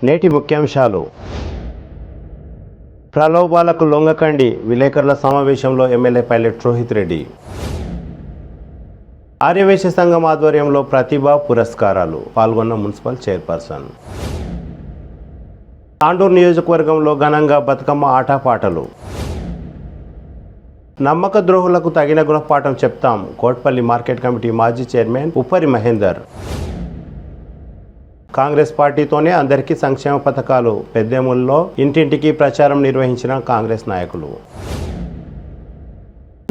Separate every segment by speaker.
Speaker 1: నేటి ముఖ్యాంశాలు. ప్రలోభాలకు లొంగకండి, విలేకరుల సమావేశంలో ఎమ్మెల్యే పైలట్ రోహిత్ రెడ్డి. ఆర్యవైశ్య సంఘం ఆధ్వర్యంలో ప్రతిభా పురస్కారాలు, పాల్గొన్న మున్సిపల్ చైర్పర్సన్. తాండూరు నియోజకవర్గంలో ఘనంగా బతుకమ్మ ఆటపాటలు. నమ్మక ద్రోహులకు తగిన గుణపాఠం చెప్తాం, కోట్పల్లి మార్కెట్ కమిటీ మాజీ చైర్మన్ ఉప్పరి మహేందర్. కాంగ్రెస్ పార్టీతోనే అందరికీ సంక్షేమ పథకాలు, పెద్దేముల్లో ఇంటింటికి ప్రచారం నిర్వహించిన కాంగ్రెస్ నాయకులు.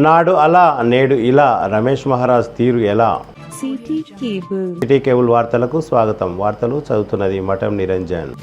Speaker 1: నాడు అలా నేడు ఇలా, రమేష్ మహారాజ్ తీరు ఎలా? సిటీ కేబుల్ వార్తలకు స్వాగతం. వార్తలు చదువుతున్నది మఠం నిరంజన్.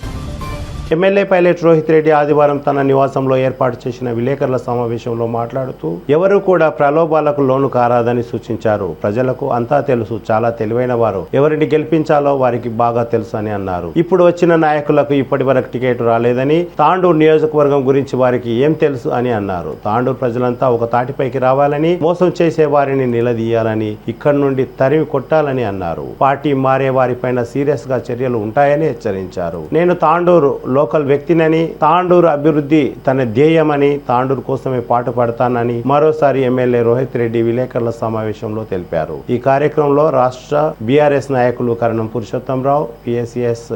Speaker 1: ఎమ్మెల్యే పైలట్ రోహిత్ రెడ్డి ఆదివారం తన నివాసంలో ఏర్పాటు చేసిన విలేకరుల సమావేశంలో మాట్లాడుతూ ఎవరు కూడా ప్రలోభాలకు లోను కారాదని సూచించారు. ప్రజలకు అంతా తెలుసు, చాలా తెలివైన వారు, ఎవరిని గెలిపించాలో వారికి బాగా తెలుసు అని అన్నారు. ఇప్పుడు వచ్చిన నాయకులకు ఇప్పటి వరకు టికెట్ రాలేదని, తాండూరు నియోజకవర్గం గురించి వారికి ఏం తెలుసు అని అన్నారు. తాండూరు ప్రజలంతా ఒక తాటిపైకి రావాలని, మోసం చేసే వారిని నిలదీయాలని, ఇక్కడి నుండి తరిమి కొట్టాలని అన్నారు. పార్టీ మారే వారిపైన సీరియస్ గా చర్యలు ఉంటాయని హెచ్చరించారు. నేను తాండూరు లోకల్ వ్యక్తినని, తాండూరు అభివృద్ధి తన ధ్యేయమని, తాండూరు కోసమే పాటుపడతానని మరోసారి ఎమ్మెల్యే రోహిత్ రెడ్డి విలేకరుల సమావేశంలో తెలిపారు. ఈ కార్యక్రమంలో రాష్ట్ర బీఆర్ఎస్ నాయకులు Karanam Purushottamrao, PSCS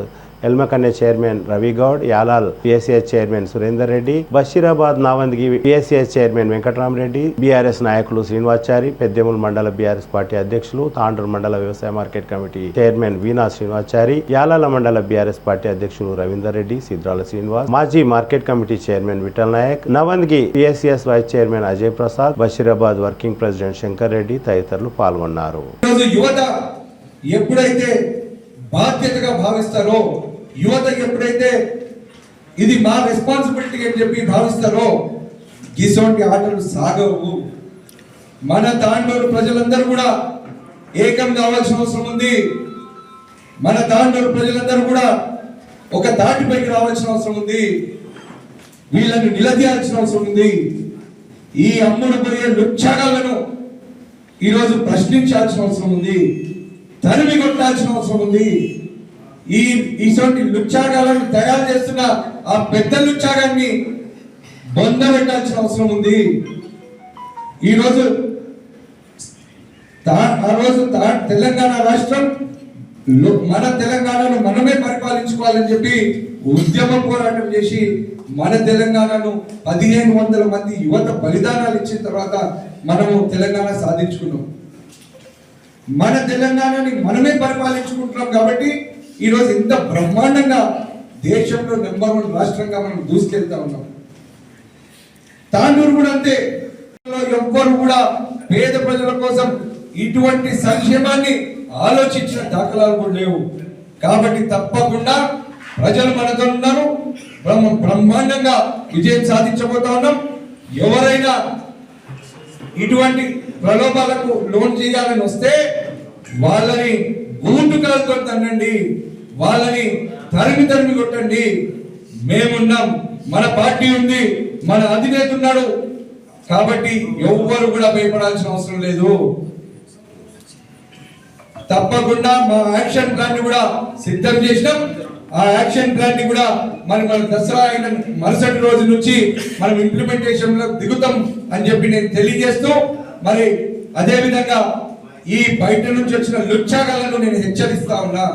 Speaker 1: Elmakanya chairman Ravigoud, Yalal PSCS chairman Surender Reddy, Basheerabad Navandgi PSCS chairman Venkataramareddy, BRS నాయకులు శ్రీనివాచారి, పెద్దెముల్ మండల బీఆర్ఎస్ పార్టీ అధ్యక్షులు, తాండూరు మండల వ్యవసాయ market committee chairman Veena Srinivachari, Yalala మండల బీఆర్ఎస్ పార్టీ అధ్యక్షులు రవీందర్ రెడ్డి, సిద్రాల శ్రీనివాస్, మాజీ market committee chairman Vithal Nayak, Navandgi PSCS vice chairman Ajay Prasad, Basheerabad working president Shankar Reddy తదితరులు పాల్గొన్నారు.
Speaker 2: ఎప్పుడైతే బాధ్యతగా భావిస్తారో, యువత ఎప్పుడైతే ఇది మా రెస్పాన్సిబిలిటీ అని చెప్పి భావిస్తారో, గిసోంటి ఆటలు సాగవు. మన తాండూరు ప్రజలందరూ కూడా ఏకం కావాల్సిన అవసరం ఉంది. మన తాండూరు ప్రజలందరూ కూడా ఒక తాటిపైకి రావాల్సిన అవసరం ఉంది. వీళ్ళని నిలదీయాల్సిన అవసరం ఉంది. ఈ అమ్ముడు పోయే లుచ్చాగాలను ఈరోజు ప్రశ్నించాల్సిన అవసరం ఉంది. తరిమి కొట్టాల్సిన అవసరం ఉంది. ఈసోటి లుచ్చాగాలను తయారు చేస్తున్న ఆ పెద్ద లుచ్చాగాన్ని బొందబెట్టాల్సిన అవసరం ఉంది. ఈరోజు తెలంగాణ రాష్ట్రం, మన తెలంగాణను మనమే పరిపాలించుకోవాలని చెప్పి ఉద్యమ పోరాటం చేసి మన తెలంగాణను 1500 మంది యువత బలిదానాలు ఇచ్చిన తర్వాత మనము తెలంగాణ సాధించుకున్నాం. మన తెలంగాణని మనమే పరిపాలించుకుంటున్నాం కాబట్టి ఈరోజు ఇంత బ్రహ్మాండంగా దేశంలో నెంబర్ 1 రాష్ట్రంగా మనం దూసుకెళ్తా ఉన్నాం. తాండూరు కూడా అంతే. ఎవ్వరు కూడా పేద ప్రజల కోసం ఇటువంటి సంక్షేమాన్ని ఆలోచించిన దాఖలాలు కూడా లేవు. కాబట్టి తప్పకుండా ప్రజలు మనతో ఉన్నారు. బ్రహ్మాండంగా విజయం సాధించబోతా ఉన్నాం. ఎవరైనా ఇటువంటి ప్రలోభాలకు లోన్ చేయాలని వస్తే వాళ్ళని గూండుకాలతో తన్నండి, వాళ్ళని తరిమి కొట్టండి. మేమున్నాం, మన పార్టీ ఉంది, మన అధినేత ఉన్నాడు. కాబట్టి ఎవ్వరు కూడా భయపడాల్సిన అవసరం లేదు. తప్పకుండా మా యాక్షన్ ప్లాన్ ని కూడా సిద్ధం చేసినాం. ఆ యాక్షన్ ప్లాన్ ని కూడా మన దసరా అయిన మరుసటి రోజు నుంచి మనం ఇంప్లిమెంటేషన్ లో దిగుతాం అని చెప్పి నేను తెలియజేస్తూ, మరి అదే విధంగా ఈ బయట నుంచి వచ్చిన లుచ్చాగాలను నేను హెచ్చరిస్తా ఉన్నా.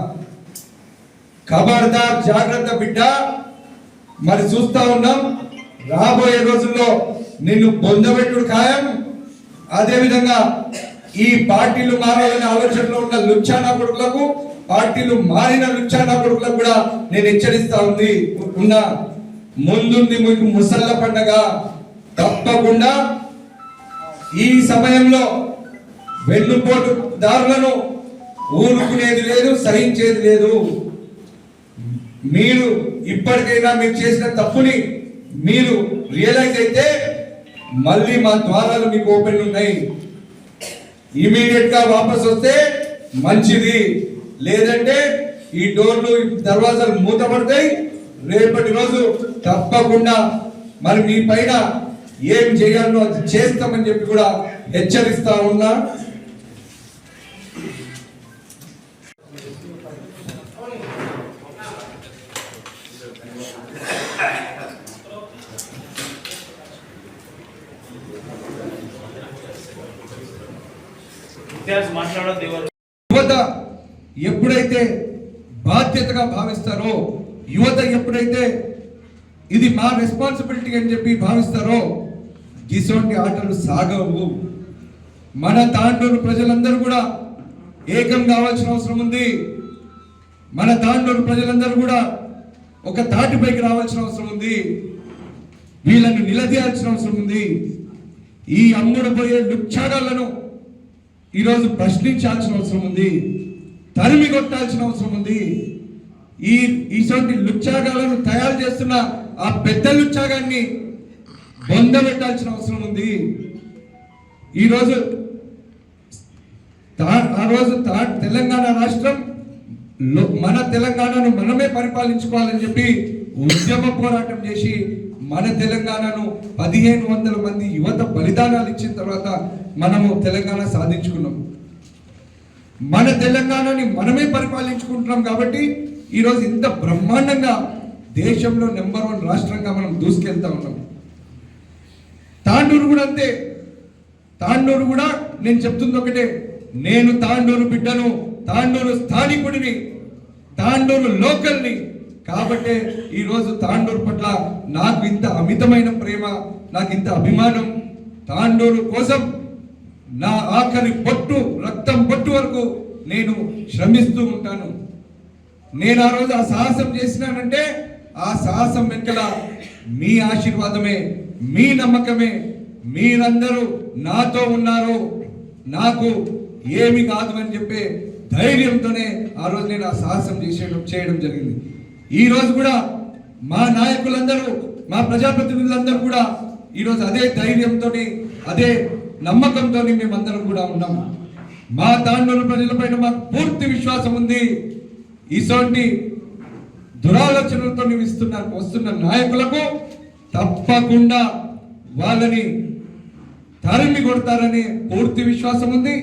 Speaker 2: ఖబర్దార్, జాగ్రత్త బిడ్డ. మరి చూస్తా ఉన్నాం, రాబోయే రోజుల్లో నిన్ను పొందబెట్టుడు ఖాయం. అదే విధంగా ఈ పార్టీలు మారాలనే ఆలోచనలో ఉన్న లుచ్చానా కొడుకులకు, పార్టీలు మారిన లుచ్చానా కొడుకులకు కూడా నేను హెచ్చరిస్తా ఉన్నా. ముందుంది మీకు ముసళ్ళ పండగ. తప్పకుండా ఈ సమయంలో వెన్నుపోటు దారులను ఊరుకునేది లేదు, సహించేది లేదు. మీరు ఇప్పటికైనా మీరు చేసిన తప్పుని మీరు రియలైజ్ అయితే మళ్ళీ మా ద్వారాలు మీకు ఓపెన్ ఉన్నాయి. ఇమీడియట్ గా వాపస్ వస్తే మంచిది, లేదంటే ఈ డోర్లు దర్వాజాలు మూతపడతాయి. రేపటి రోజు తప్పకుండా మరి మీ పైన ఏం చేయాలో అది చేస్తామని చెప్పి కూడా హెచ్చరిస్తా ఉన్నా.
Speaker 3: ఇతిహాస్ మాట్లాడొద్దు ఎవరు.
Speaker 2: యువత ఎప్పుడైతే బాధ్యతగా భావిస్తారో, యువత ఎప్పుడైతే ఇది మా రెస్పాన్సిబిలిటీ అని చెప్పి భావిస్తారో, గిసోంటి ఆటలు సాగవు. మన తాండూరు ప్రజలందరూ కూడా ఏకం కావాల్సిన అవసరం ఉంది. మన తాండూరు ప్రజలందరూ కూడా ఒక తాటిపైకి రావాల్సిన అవసరం ఉంది. వీళ్ళని నిలదీయాల్సిన అవసరం ఉంది. ఈ అమ్ముడు పోయే లుచ్చాగాళ్లను ఈరోజు ప్రశ్నించాల్సిన అవసరం ఉంది. తరిమి కొట్టాల్సిన అవసరం ఉంది. ఈసొంటి లుచ్చాగాళ్లను తయారు చేస్తున్న ఆ పెద్ద లుచ్చాగాన్ని బొందబెట్టాల్సిన అవసరం ఉంది. ఈరోజు తెలంగాణ రాష్ట్రం మన తెలంగాణను మనమే పరిపాలించుకోవాలని చెప్పి ఉద్యమ పోరాటం చేసి మన తెలంగాణను 1500 మంది యువత బలిదానాలు ఇచ్చిన తర్వాత మనము తెలంగాణ సాధించుకున్నాం. మన తెలంగాణని మనమే పరిపాలించుకుంటున్నాం కాబట్టి ఈరోజు ఇంత బ్రహ్మాండంగా దేశంలో నెంబర్ 1 రాష్ట్రంగా మనం దూసుకెళ్తా ఉన్నాం. తాండూరు కూడా అంతే. తాండూరు కూడా నేను చెప్తుంది ఒకటే, నేను తాండూరు బిడ్డను, తాండూరు స్థానికుడిని, తాండూరు లోకల్ని. కాబట్టే ఈరోజు తాండూరు పట్ల నాకు ఇంత అమితమైన ప్రేమ, నాకు ఇంత అభిమానం. తాండూరు కోసం నా ఆఖరి పొట్టు, రక్తం పొట్టు వరకు నేను శ్రమిస్తూ ఉంటాను. నేను ఆ రోజు ఆ సాహసం చేసినానంటే ఆ సాహసం వెనుకల మీ ఆశీర్వాదమే, మీ నమ్మకమే. మీరందరూ నాతో ఉన్నారు, నాకు ఏమి కాదు అని చెప్పే ధైర్యంతోనే ఆ రోజు నేను ఆ సాహసం చేయడం జరిగింది. ఈ రోజు కూడా మా నాయకులందరూ, మా ప్రజాప్రతినిధులందరూ కూడా ఈరోజు అదే ధైర్యంతో, అదే నమ్మకంతో మేమందరం కూడా ఉన్నాము. మా తాండూరు ప్రజలపైన మాకు పూర్తి విశ్వాసం ఉంది. ఇటువంటి దురాలోచనలతో వస్తున్న నాయకులకు తప్పకుండా వాళ్ళని తరిమి కొడతారని పూర్తి విశ్వాసం ఉంది.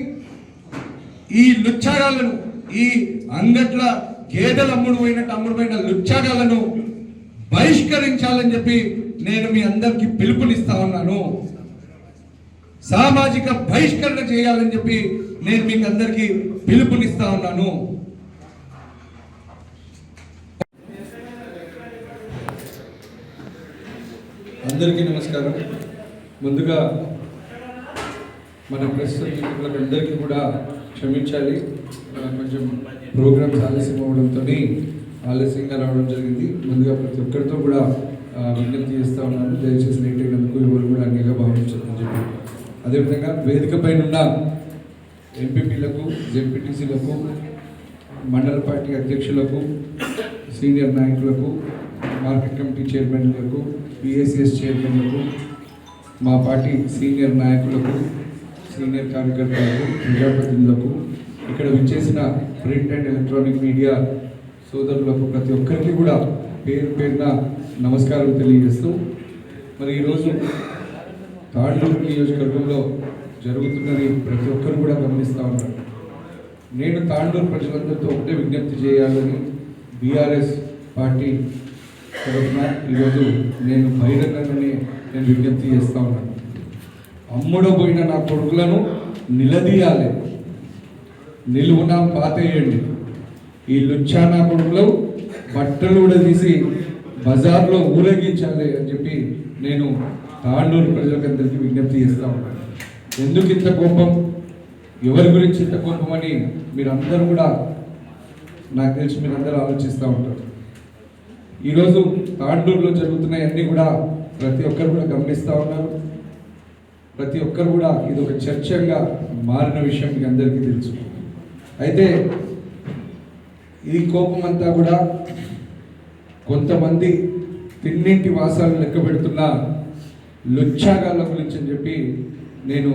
Speaker 2: ఈ లుచ్చాగాళ్లను, ఈ అంగట్ల గేదెలు అమ్ముడుపోయిన లుచ్చాగాళ్లను బహిష్కరించాలని చెప్పి నేను మీ అందరికి పిలుపునిస్తా ఉన్నాను. సామాజిక బహిష్కరణ చేయాలని చెప్పి నేను మీకు అందరికి పిలుపునిస్తా ఉన్నాను. అందరికీ నమస్కారం. ముందుగా మన ప్రస్తుత మిత్రులకు అందరికీ కూడా క్షమించాలి, కొంచెం ప్రోగ్రామ్స్ ఆలస్యం అవ్వడంతో ఆలస్యంగా రావడం జరిగింది. ముందుగా ప్రతి ఒక్కరితో కూడా విజ్ఞప్తి చేస్తూ ఉన్నాను, దయచేసి లేట్ అయినందుకు ఎవరు కూడా అన్నిగా భావించాలని చెప్పి. అదేవిధంగా వేదిక పైన ఉన్న ఎంపీపీలకు, జెడ్పీటీసీలకు, మండల పార్టీ అధ్యక్షులకు, సీనియర్ నాయకులకు, మార్కెట్ కమిటీ చైర్మన్లకు, పిఎస్సిఎస్ చైర్మన్లకు, మా పార్టీ సీనియర్ నాయకులకు, సీనియర్ కార్యకర్తలకు, ప్రజాప్రతినిధులకు, ఇక్కడ విచ్చేసిన ప్రింట్ అండ్ ఎలక్ట్రానిక్ మీడియా సోదరులకు ప్రతి ఒక్కరికి కూడా పేరు పేరున నమస్కారం తెలియజేస్తూ, మరి ఈరోజు తాండూరు నియోజకవర్గంలో జరుగుతున్నది ప్రతి ఒక్కరు కూడా గమనిస్తూ ఉన్నారు. నేను తాండూరు ప్రజలందరితో ఒకటే విజ్ఞప్తి చేయాలని బీఆర్ఎస్ పార్టీ తరఫున ఈరోజు నేను బహిరంగంగానే నేను విజ్ఞప్తి చేస్తూ ఉన్నాను. అమ్ముడపోయిన నా కొడుకులను నిలదీయాలి, నిలువున పాతేయండి. ఈ లుచ్చా నా కొడుకులు బట్టలు కూడా తీసి బజార్లో ఊరేగించాలి అని చెప్పి నేను తాండూరు ప్రజలకందరికీ విజ్ఞప్తి చేస్తూ ఉన్నాను. ఎందుకు ఇంత కోపం, ఎవరి గురించి ఇంత కోపం అని మీరందరూ కూడా నాకు తెలిసి మీరందరూ ఆలోచిస్తూ ఉంటారు. ఈరోజు తాండూరులో జరుగుతున్నాయన్నీ కూడా ప్రతి ఒక్కరు కూడా గమనిస్తూ ఉన్నారు. ప్రతి ఒక్కరు కూడా ఇది ఒక చర్చగా మారిన విషయం మీకు అందరికీ తెలుసు. అయితే ఈ కోపం అంతా కూడా కొంతమంది తిన్నింటి వాసాలు లెక్క పెడుతున్న లుచ్చాగాళ్ళ గురించి అని చెప్పి నేను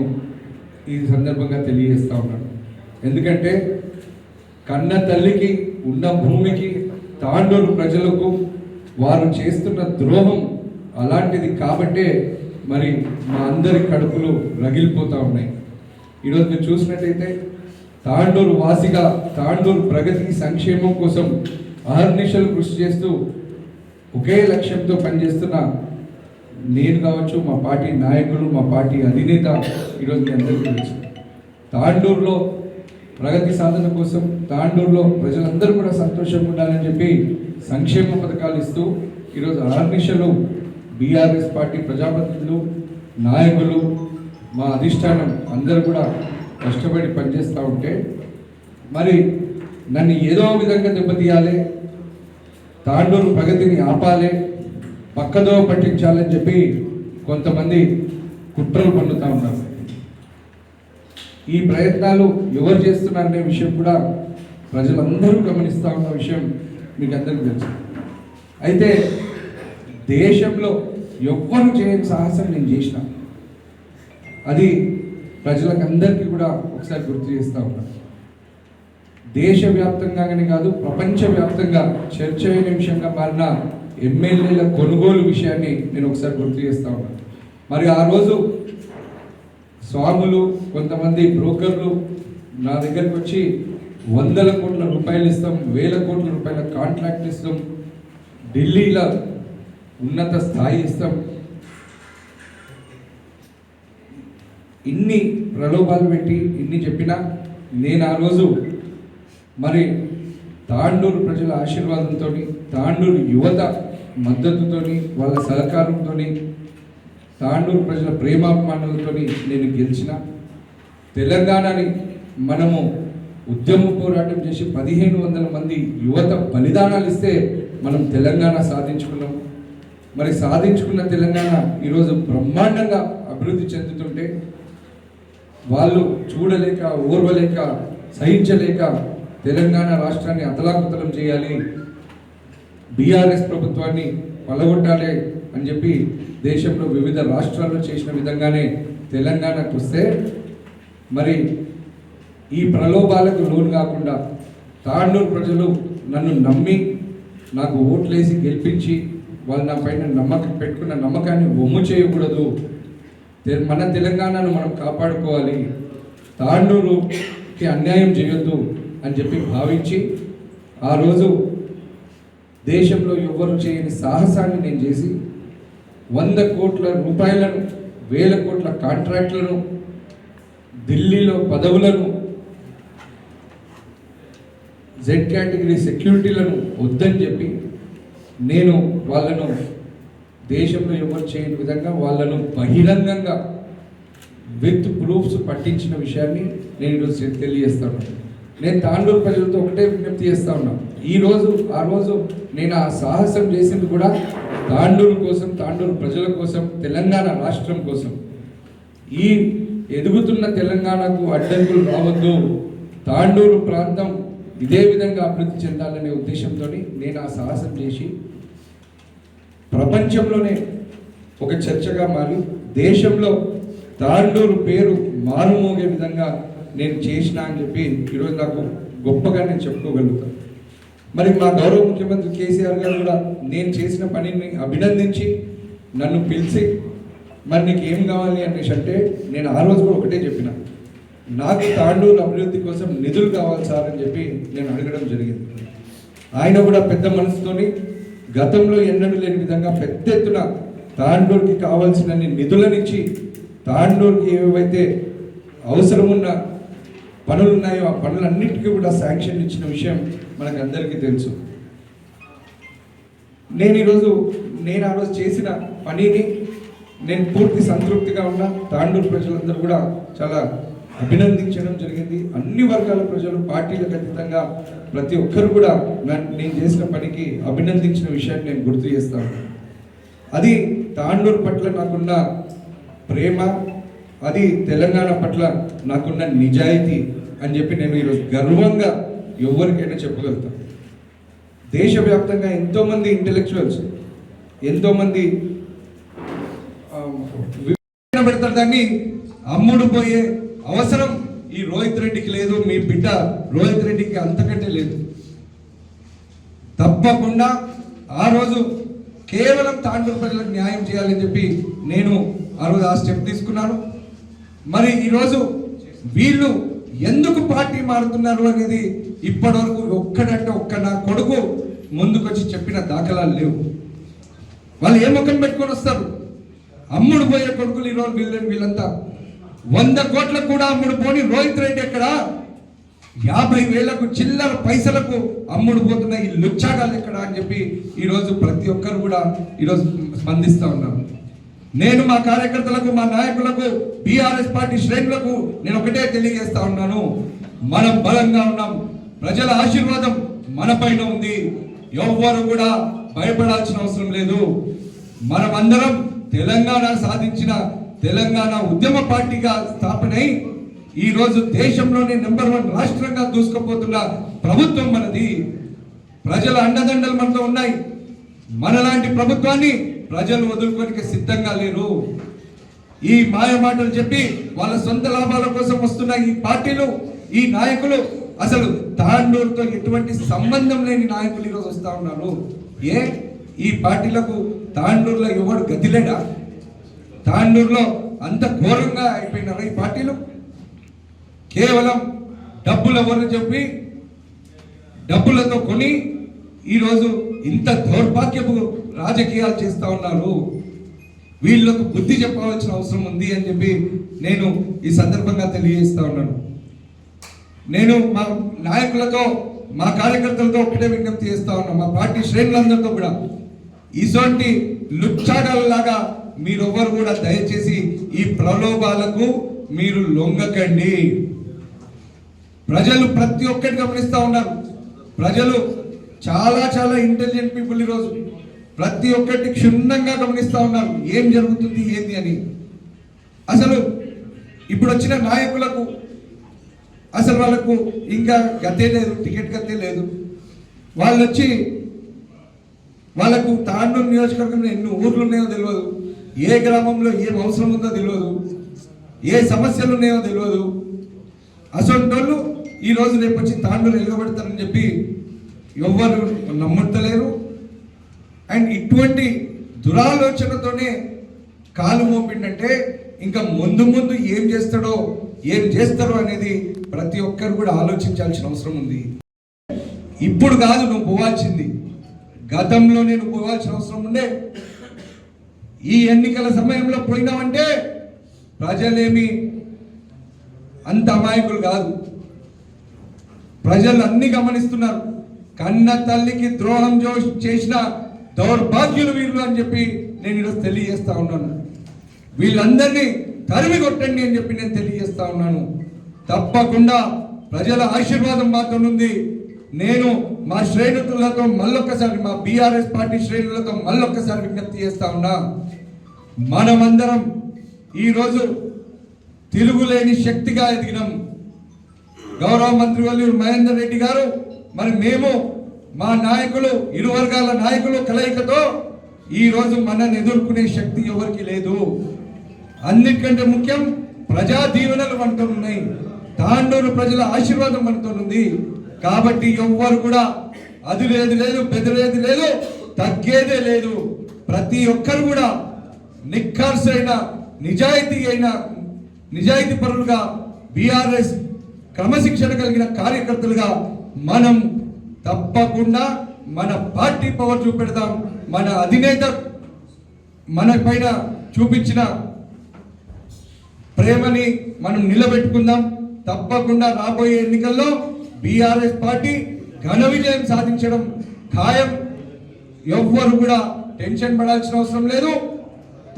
Speaker 2: ఈ సందర్భంగా తెలియజేస్తా ఉన్నాను. ఎందుకంటే కన్న తల్లికి ఉన్న భూమికి తాండూరు ప్రజలకు వారు చేస్తున్న ద్రోహం అలాంటిది కాబట్టే మరి మా అందరి కడుపులు రగిలిపోతూ ఉన్నాయి. ఈరోజు మీరు చూసినట్టయితే తాండూరు వాసిగా తాండూరు ప్రగతి సంక్షేమం కోసం అహర్నిశలు కృషి చేస్తూ ఒకే లక్ష్యంతో పనిచేస్తున్న నేను కావచ్చు, మా పార్టీ నాయకులు, మా పార్టీ అధినేత ఈరోజు మీ అందరికీ తెలుసు. తాండూరులో ప్రగతి సాధన కోసం తాండూరులో ప్రజలందరూ కూడా సంతోషంగా ఉండాలని చెప్పి సంక్షేమ పథకాలు ఇస్తూ ఈరోజు ఆర్నిషలు బీఆర్ఎస్ పార్టీ ప్రజాప్రతినిధులు నాయకులు మా అధిష్టానం అందరూ కూడా కష్టపడి పనిచేస్తూ ఉంటే మరి నన్ను ఏదో విధంగా దెబ్బతీయాలి, తాండూరు ప్రగతిని ఆపాలి, పక్కదో పట్టించాలని చెప్పి కొంతమంది కుట్రలు పన్నుతూ ఉన్నారు. ఈ ప్రయత్నాలు ఎవరు చేస్తున్నారనే విషయం కూడా ప్రజలందరూ గమనిస్తూ ఉన్న విషయం మీకు అందరికీ తెలుసు. అయితే దేశంలో ఎవ్వరు చేయని సాహసం నేను చేసిన, అది ప్రజలకు అందరికీ కూడా ఒకసారి గుర్తు చేస్తూ ఉన్నాను. దేశవ్యాప్తంగానే కాదు ప్రపంచవ్యాప్తంగా చర్చ అయిన విషయంగా మారిన ఎమ్మెల్యేల కొనుగోలు విషయాన్ని నేను ఒకసారి గుర్తు చేస్తూ ఉన్నాను. మరి ఆ రోజు స్వాములు కొంతమంది బ్రోకర్లు నా దగ్గరికి వచ్చి 100 కోట్ల రూపాయలు ఇస్తాం, 1000 కోట్ల రూపాయల కాంట్రాక్ట్ ఇస్తాం, ఢిల్లీలో ఉన్నత స్థాయి ఇస్తాం, ఇన్ని ప్రలోభాలు పెట్టి ఇన్ని చెప్పినా నేను ఆ రోజు మరి తాండూరు ప్రజల ఆశీర్వాదంతో, తాండూరు యువత మద్దతుతో, వాళ్ళ సహకారంతో, తాండూరు ప్రజల ప్రేమాభిమానాలతో నేను గెలిచిన. తెలంగాణని మనము ఉద్యమ పోరాటం చేసి 1500 మంది యువత బలిదానాలు ఇస్తే మనం తెలంగాణ సాధించుకున్నాం. మరి సాధించుకున్న తెలంగాణ ఈరోజు బ్రహ్మాండంగా అభివృద్ధి చెందుతుంటే వాళ్ళు చూడలేక, ఓర్వలేక, సహించలేక తెలంగాణ రాష్ట్రాన్ని అతలాకుతలం చేయాలి, బీఆర్ఎస్ ప్రభుత్వాన్ని పలగొట్టాలి అని చెప్పి దేశంలో వివిధ రాష్ట్రాల్లో చేసిన విధంగానే తెలంగాణకు వస్తే మరి ఈ ప్రలోభాలకు లోను కాకుండా తాండూరు ప్రజలు నన్ను నమ్మి నాకు ఓట్లేసి గెలిపించి వాళ్ళు నా పైన పెట్టుకున్న నమ్మకాన్ని వమ్ము చేయకూడదు, మన తెలంగాణను మనం కాపాడుకోవాలి, తాండూరుకి అన్యాయం చేయొద్దు అని చెప్పి భావించి ఆ రోజు దేశంలో ఎవ్వరు చేయని సాహసాన్ని నేను చేసి 100 కోట్ల రూపాయలను, 1000 కోట్ల కాంట్రాక్ట్లను, ఢిల్లీలో పదవులను, జెడ్ కేటగిరీ సెక్యూరిటీలను వద్దని చెప్పి నేను వాళ్ళను దేశంలో ఎవరు చేయని విధంగా వాళ్ళను బహిరంగంగా విత్ ప్రూఫ్స్ పట్టించిన విషయాన్ని నేను ఈరోజు తెలియజేస్తాను. నేను తాండూరు ప్రజలతో ఒకటే విజ్ఞప్తి చేస్తా ఉన్నాను. ఆ రోజు నేను ఆ సాహసం చేసింది కూడా తాండూరు కోసం, తాండూరు ప్రజల కోసం, తెలంగాణ రాష్ట్రం కోసం. ఈ ఎదుగుతున్న తెలంగాణకు అడ్డంకులు రావద్దు, తాండూరు ప్రాంతం ఇదే విధంగా అభివృద్ధి చెందాలనే ఉద్దేశంతో నేను ఆ సాహసం చేసి ప్రపంచంలోనే ఒక చర్చగా మారి దేశంలో తాండూరు పేరు మారుమోగే విధంగా నేను చేసిన అని చెప్పి ఈరోజు నాకు గొప్పగా నేను చెప్పుకోగలుగుతాను. మరి మా గౌరవ ముఖ్యమంత్రి కేసీఆర్ గారు కూడా నేను చేసిన పనిని అభినందించి నన్ను పిలిచి మరి నీకు ఏం కావాలి అనేసి అంటే నేను ఆ రోజు కూడా ఒకటే చెప్పిన, నాకు తాండూరు అభివృద్ధి కోసం నిధులు కావాలి సార్ అని చెప్పి నేను అడగడం జరిగింది. ఆయన కూడా పెద్ద మనసుతోని గతంలో ఎన్నడూ లేని విధంగా పెద్ద ఎత్తున తాండూరుకి కావాల్సిన నిధులనిచ్చి తాండూరుకి ఏవైతే అవసరమున్న పనులు ఉన్నాయో ఆ పనులన్నిటికీ కూడా శాంక్షన్ ఇచ్చిన విషయం మనకు అందరికీ తెలుసు. నేను ఆ రోజు చేసిన పనిని నేను పూర్తి సంతృప్తిగా ఉన్నా. తాండూరు ప్రజలందరూ కూడా చాలా అభినందించడం జరిగింది. అన్ని వర్గాల ప్రజలు, పార్టీలకు అతీతంగా ప్రతి ఒక్కరు కూడా నేను చేసిన పనికి అభినందించిన విషయాన్ని నేను గుర్తు చేస్తాను. అది తాండూరు పట్ల నాకున్న ప్రేమ, అది తెలంగాణ పట్ల నాకున్న నిజాయితీ అని చెప్పి నేను ఈరోజు గర్వంగా ఎవరికైనా చెప్పగలుగుతాను. దేశవ్యాప్తంగా ఎంతోమంది ఇంటెలెక్చువల్స్, ఎంతోమంది పెడతారు, దాన్ని అమ్ముడు పోయే అవసరం ఈ రోహిత్ రెడ్డికి లేదు, మీ బిడ్డ రోహిత్ రెడ్డికి అంతకంటే లేదు. తప్పకుండా ఆ రోజు కేవలం తాండూరు ప్రజలకు న్యాయం చేయాలని చెప్పి నేను ఆ రోజు ఆ స్టెప్ తీసుకున్నాను. మరి ఈరోజు వీళ్ళు ఎందుకు పార్టీ మారుతున్నారు అనేది ఇప్పటివరకు ఒక్కడంటే ఒక్క నా కొడుకు ముందుకొచ్చి చెప్పిన దాఖలాలు లేవు. వాళ్ళు ఏ ముఖం పెట్టుకొని వస్తారు? అమ్ముడు పోయే కొడుకులు ఈరోజు వీళ్ళంతా 100 కోట్లకు కూడా అమ్ముడు పోని రోహిత్ రెడ్డి ఎక్కడ? 50,000కు చిల్లర పైసలకు అమ్ముడు పోతున్న ఈ లుచ్చాగాలు ఎక్కడ అని చెప్పి ఈరోజు ప్రతి ఒక్కరు కూడా ఈరోజు స్పందిస్తూ ఉన్నారు. నేను మా కార్యకర్తలకు, మా నాయకులకు, బీఆర్ఎస్ పార్టీ శ్రేణులకు నేను ఒకటే తెలియజేస్తా ఉన్నాను, మనం బలంగా ఉన్నాం, ప్రజల ఆశీర్వాదం మన పైన ఉంది, ఎవ్వరు కూడా భయపడాల్సిన అవసరం లేదు. మనమందరం తెలంగాణ సాధించిన తెలంగాణ ఉద్యమ పార్టీగా స్థాపనై ఈ రోజు దేశంలోనే నెంబర్ 1 రాష్ట్రంగా దూసుకుపోతున్న ప్రభుత్వం మనది. ప్రజల అండదండలు మనతో ఉన్నాయి. మనలాంటి ప్రభుత్వాన్ని ప్రజలు వదులుకోనికి సిద్ధంగా లేరు. ఈ మాయ మాటలు చెప్పి వాళ్ళ సొంత లాభాల కోసం వస్తున్న ఈ పార్టీలు, ఈ నాయకులు, అసలు తాండూరుతో ఎటువంటి సంబంధం లేని నాయకులు ఈరోజు వస్తా ఉన్నారు. ఈ పార్టీలకు తాండూరులో ఎవడు గతిలేడా? తాండూరులో అంత ఘోరంగా అయిపోయినారా ఈ పార్టీలు? కేవలం డబ్బులు ఎవరు చెప్పి డబ్బులతో కొని ఈరోజు ఇంత దౌర్భాగ్యపు రాజకీయాలు చేస్తూ ఉన్నారు. వీళ్ళకు బుద్ధి చెప్పవలసిన అవసరం ఉంది అని చెప్పి నేను ఈ సందర్భంగా తెలియజేస్తా ఉన్నాను. నేను మా నాయకులతో, మా కార్యకర్తలతో ఒకటే విజ్ఞప్తి చేస్తా ఉన్నాను, మా పార్టీ శ్రేణులందరితో కూడా, ఇటువంటి లుచ్చాగాలలాగా మీరెవ్వరు కూడా దయచేసి ఈ ప్రలోభాలకు మీరు లొంగకండి. ప్రజలు ప్రతి ఒక్కటి గమనిస్తూ ఉన్నారు. ప్రజలు చాలా చాలా ఇంటెలిజెంట్ పీపుల్ ఈరోజు ప్రతి ఒక్కటి క్షుణ్ణంగా గమనిస్తూ ఉన్నారు ఏం జరుగుతుంది ఏంది అని. అసలు ఇప్పుడు వచ్చిన నాయకులకు అసలు వాళ్ళకు ఇంకా గతే లేదు, టికెట్ గతే లేదు. వాళ్ళు వచ్చి వాళ్ళకు తాండూరు నియోజకవర్గంలో ఎన్ని ఊర్లు ఉన్నాయో తెలియదు, ఏ గ్రామంలో ఏం అవసరం ఉందో తెలియదు, ఏ సమస్యలు ఉన్నాయో తెలియదు. అసలు ఈ రోజు రేపు వచ్చి తాండూరు ఎలగబెడతారని చెప్పి ఎవ్వరు నమ్మట్లేరు. అండ్ ఇటువంటి దురాలోచనతోనే కాలు మోపిండంటే ఇంకా ముందు ముందు ఏం చేస్తాడో, ఏం చేస్తారో అనేది ప్రతి ఒక్కరు కూడా ఆలోచించాల్సిన అవసరం ఉంది. ఇప్పుడు కాదు నువ్వు పోవాల్సింది, గతంలో నేను పోవాల్సిన అవసరం ఉండే. ఈ ఎన్నికల సమయంలో పోయినామంటే ప్రజలేమి అంత అమాయకులు కాదు. ప్రజలు అన్ని గమనిస్తున్నారు. కన్న తల్లికి ద్రోహం చేసిన దౌర్భాగ్యులు వీళ్ళు అని చెప్పి నేను ఈరోజు తెలియజేస్తా ఉన్నాను. వీళ్ళందరినీ తరిమి కొట్టండి అని చెప్పి నేను తెలియజేస్తా ఉన్నాను. తప్పకుండా ప్రజల ఆశీర్వాదం మాత్రం ఉంది. నేను మా శ్రేణులతో మళ్ళొక్కసారి, మా బీఆర్ఎస్ పార్టీ శ్రేణులతో మళ్ళొక్కసారి విజ్ఞప్తి చేస్తా ఉన్నా, మనమందరం ఈరోజు తిరుగులేని శక్తిగా ఎదిగినాం. గౌరవ మంత్రివర్యులు మహేందర్ రెడ్డి గారు, మరి మేము మా నాయకులు, ఇరు వర్గాల నాయకులు కలయికతో ఈరోజు మనల్ని ఎదుర్కొనే శక్తి ఎవరికి లేదు. అన్నిటికంటే ముఖ్యం ప్రజా దీవెనలు మనతో ఉన్నాయి, తాండూరు ప్రజల ఆశీర్వాదం మనతో ఉంది. కాబట్టి ఎవ్వరు కూడా అది లేదు లేదు, బెదిరేది లేదు, తగ్గేదే లేదు. ప్రతి ఒక్కరు కూడా నిఖార్సైన నిజాయితీ పరులుగా, బీఆర్ఎస్ క్రమశిక్షణ కలిగిన కార్యకర్తలుగా మనం తప్పకుండా మన పార్టీ పవర్ చూపెడతాం. మన అధినేత మన పైన చూపించిన ప్రేమని మనం నిలబెట్టుకుందాం. తప్పకుండా రాబోయే ఎన్నికల్లో బీఆర్ఎస్ పార్టీ ఘన విజయం సాధించడం ఖాయం. ఎవ్వరు కూడా టెన్షన్ పడాల్సిన అవసరం లేదు.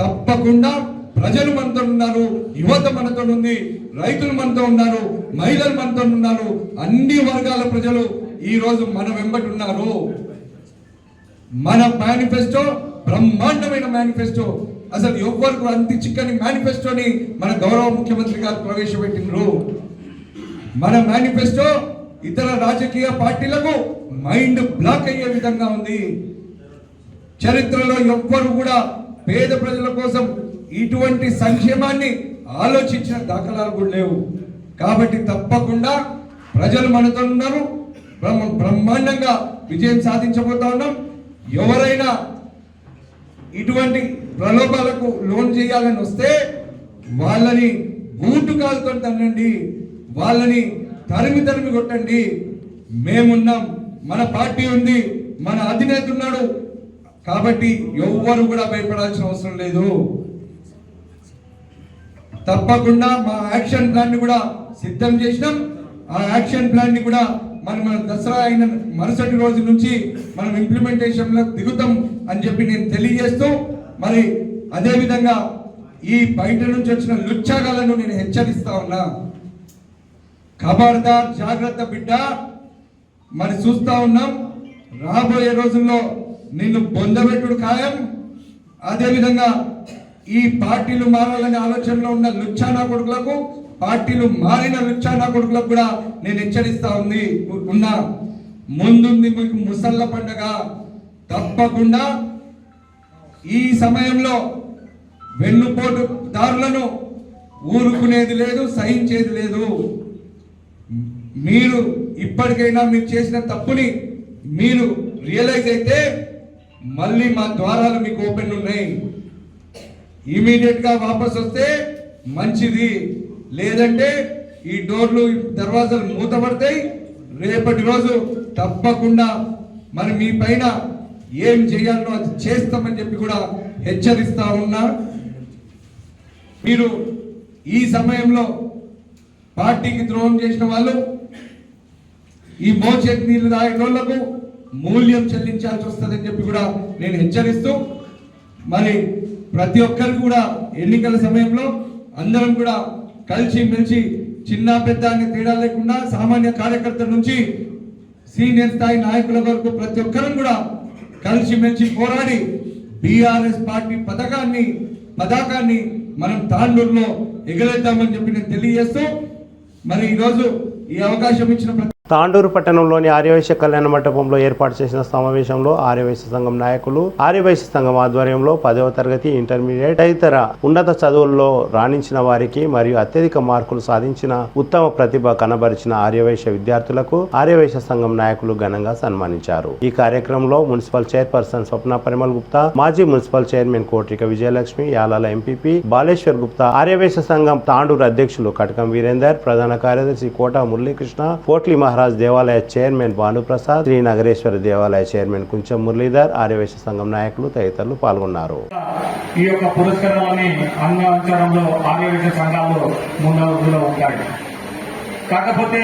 Speaker 2: తప్పకుండా ప్రజలు మనతో ఉన్నారు, యువత మనతో ఉంది, రైతులు మనతో ఉన్నారు, మహిళలు మనతో ఉన్నారు, అన్ని వర్గాల ప్రజలు ఈ రోజు మన వెంబడి ఉన్నారు. మన మేనిఫెస్టో బ్రహ్మాండమైన మేనిఫెస్టో. అసలు ఎవ్వరికి అంత చిక్కని మేనిఫెస్టోని మన గౌరవ ముఖ్యమంత్రి గారు ప్రవేశపెట్టినారు. మన మేనిఫెస్టో ఇతర రాజకీయ పార్టీలకు మైండ్ బ్లాక్ అయ్యే విధంగా ఉంది. చరిత్రలో ఎవ్వరు కూడా పేద ప్రజల కోసం ఇటువంటి సంక్షేమాన్ని ఆలోచించిన దాఖలాలు కూడా లేవు. కాబట్టి తప్పకుండా ప్రజలు మనతో ఉన్నారు, బ్రహ్మాండంగా విజయం సాధించబోతా ఉన్నాం. ఎవరైనా ఇటువంటి ప్రలోభాలకు లోన్ చేయాలని వస్తే వాళ్ళని బూటుకాలతో తన్నండి, వాళ్ళని తరిమి కొట్టండి. మేమున్నాం, మన పార్టీ ఉంది, మన అధినేత ఉన్నాడు. కాబట్టి ఎవ్వరు కూడా భయపడాల్సిన అవసరం లేదు. తప్పకుండా మా యాక్షన్ ప్లాన్ ని కూడా సిద్ధం చేసినాం. ఆ యాక్షన్ ప్లాన్ ని కూడా మన దసరా అయిన మరుసటి రోజు నుంచి మనం ఇంప్లిమెంటేషన్ లో దిగుతాం అని చెప్పి నేను తెలియజేస్తూ, మరి అదే విధంగా ఈ బయట నుంచి వచ్చిన లుచ్చాగాలను నేను హెచ్చరిస్తా ఉన్నా. ఖబర్దార్, జాగ్రత్త బిడ్డ. మరి చూస్తా ఉన్నాం, రాబోయే రోజుల్లో నిన్ను బొందబెట్టుడు ఖాయం. అదే విధంగా ఈ పార్టీలు మారాలనే ఆలోచనలో ఉన్న లుచ్చానా కొడుకులకు, పార్టీలు మారిన లుచ్చానా కొడుకులకు కూడా నేను హెచ్చరిస్తా ఉన్నా. ముందుంది మీకు ముసళ్ళ పండగ. తప్పకుండా ఈ సమయంలో వెన్నుపోటు దారులను ఊరుకునేది లేదు, సహించేది లేదు. మీరు ఇప్పటికైనా మీరు చేసిన తప్పుని మీరు రియలైజ్ అయితే మళ్ళీ మా ద్వారాలు మీకు ఓపెన్ ఉన్నాయి. ఇమీడియట్ గా వాపస్ వస్తే మంచిది, లేదంటే ఈ డోర్లు దర్వాజాలు మూతపడతాయి. రేపటి రోజు తప్పకుండా మరి మీ పైన ఏం చేయాలో అది చేస్తామని చెప్పి కూడా హెచ్చరిస్తా ఉన్నా. మీరు ఈ సమయంలో పార్టీకి ద్రోహం చేసిన వాళ్ళు, ఈ మోచేతి నీళ్లు తాగేటోళ్లకు మూల్యం చెల్లించాల్సి వస్తుందని చెప్పి కూడా నేను హెచ్చరిస్తూ, మరి ప్రతి ఒక్కరికి కూడా ఎన్నికల సమయంలో అందరం కూడా కలిసి మెలిసి చిన్న పెద్ద అనే తేడా లేకుండా సామాన్య కార్యకర్తల నుంచి సీనియర్ స్థాయి నాయకుల వరకు ప్రతి ఒక్కరం కూడా కలిసి మెలిసి పోరాడి బీఆర్ఎస్ పార్టీ పతాకాన్ని మనం తాండూరులో ఎగరేద్దామని చెప్పి నేను తెలియజేస్తూ, మరి ఈరోజు ఈ అవకాశం ఇచ్చిన
Speaker 1: తాండూరు పట్టణంలోని ఆర్యవైశ్య కళ్యాణ మండపంలో ఏర్పాటు చేసిన సమావేశంలో ఆర్యవైశ్య సంఘం నాయకులు, ఆర్యవైశ్య సంఘం ఆధ్వర్యంలో 10వ తరగతి, ఇంటర్మీడియట్ తదితర ఉన్నత చదువుల్లో రాణించిన వారికి మరియు అత్యధిక మార్కులు సాధించిన ఉత్తమ ప్రతిభ కనబరిచిన ఆర్యవైశ్య విద్యార్థులకు ఆర్యవైశ్య సంఘం నాయకులు ఘనంగా సన్మానించారు. ఈ కార్యక్రమంలో మున్సిపల్ చైర్పర్సన్ స్వప్న పరిమల్ గుప్తా, మాజీ municipal chairman కోట్రిక Vijayalakshmi, Yalala MPP Baleshwar Gupta, Aryavysya సంఘం తాండూరు అధ్యక్షులు కటకం వీరేందర్, ప్రధాన కార్యదర్శి కోట మురళీకృష్ణ, పోట్లి మహారాజ్ దేవాలయ చైర్మన్ భానుప్రసాద్, శ్రీ నగరేశ్వర దేవాలయ చైర్మన్ కుంచెం మురళీధర్, ఆర్యవైశ్య సంఘం నాయకులు తదితరులు పాల్గొన్నారు.
Speaker 3: ఈ యొక్క పురస్కారాలని అందించడంలో ఆర్యవైశ్య సంఘాలు ముందడుగులో ఉంటాయి. కాకపోతే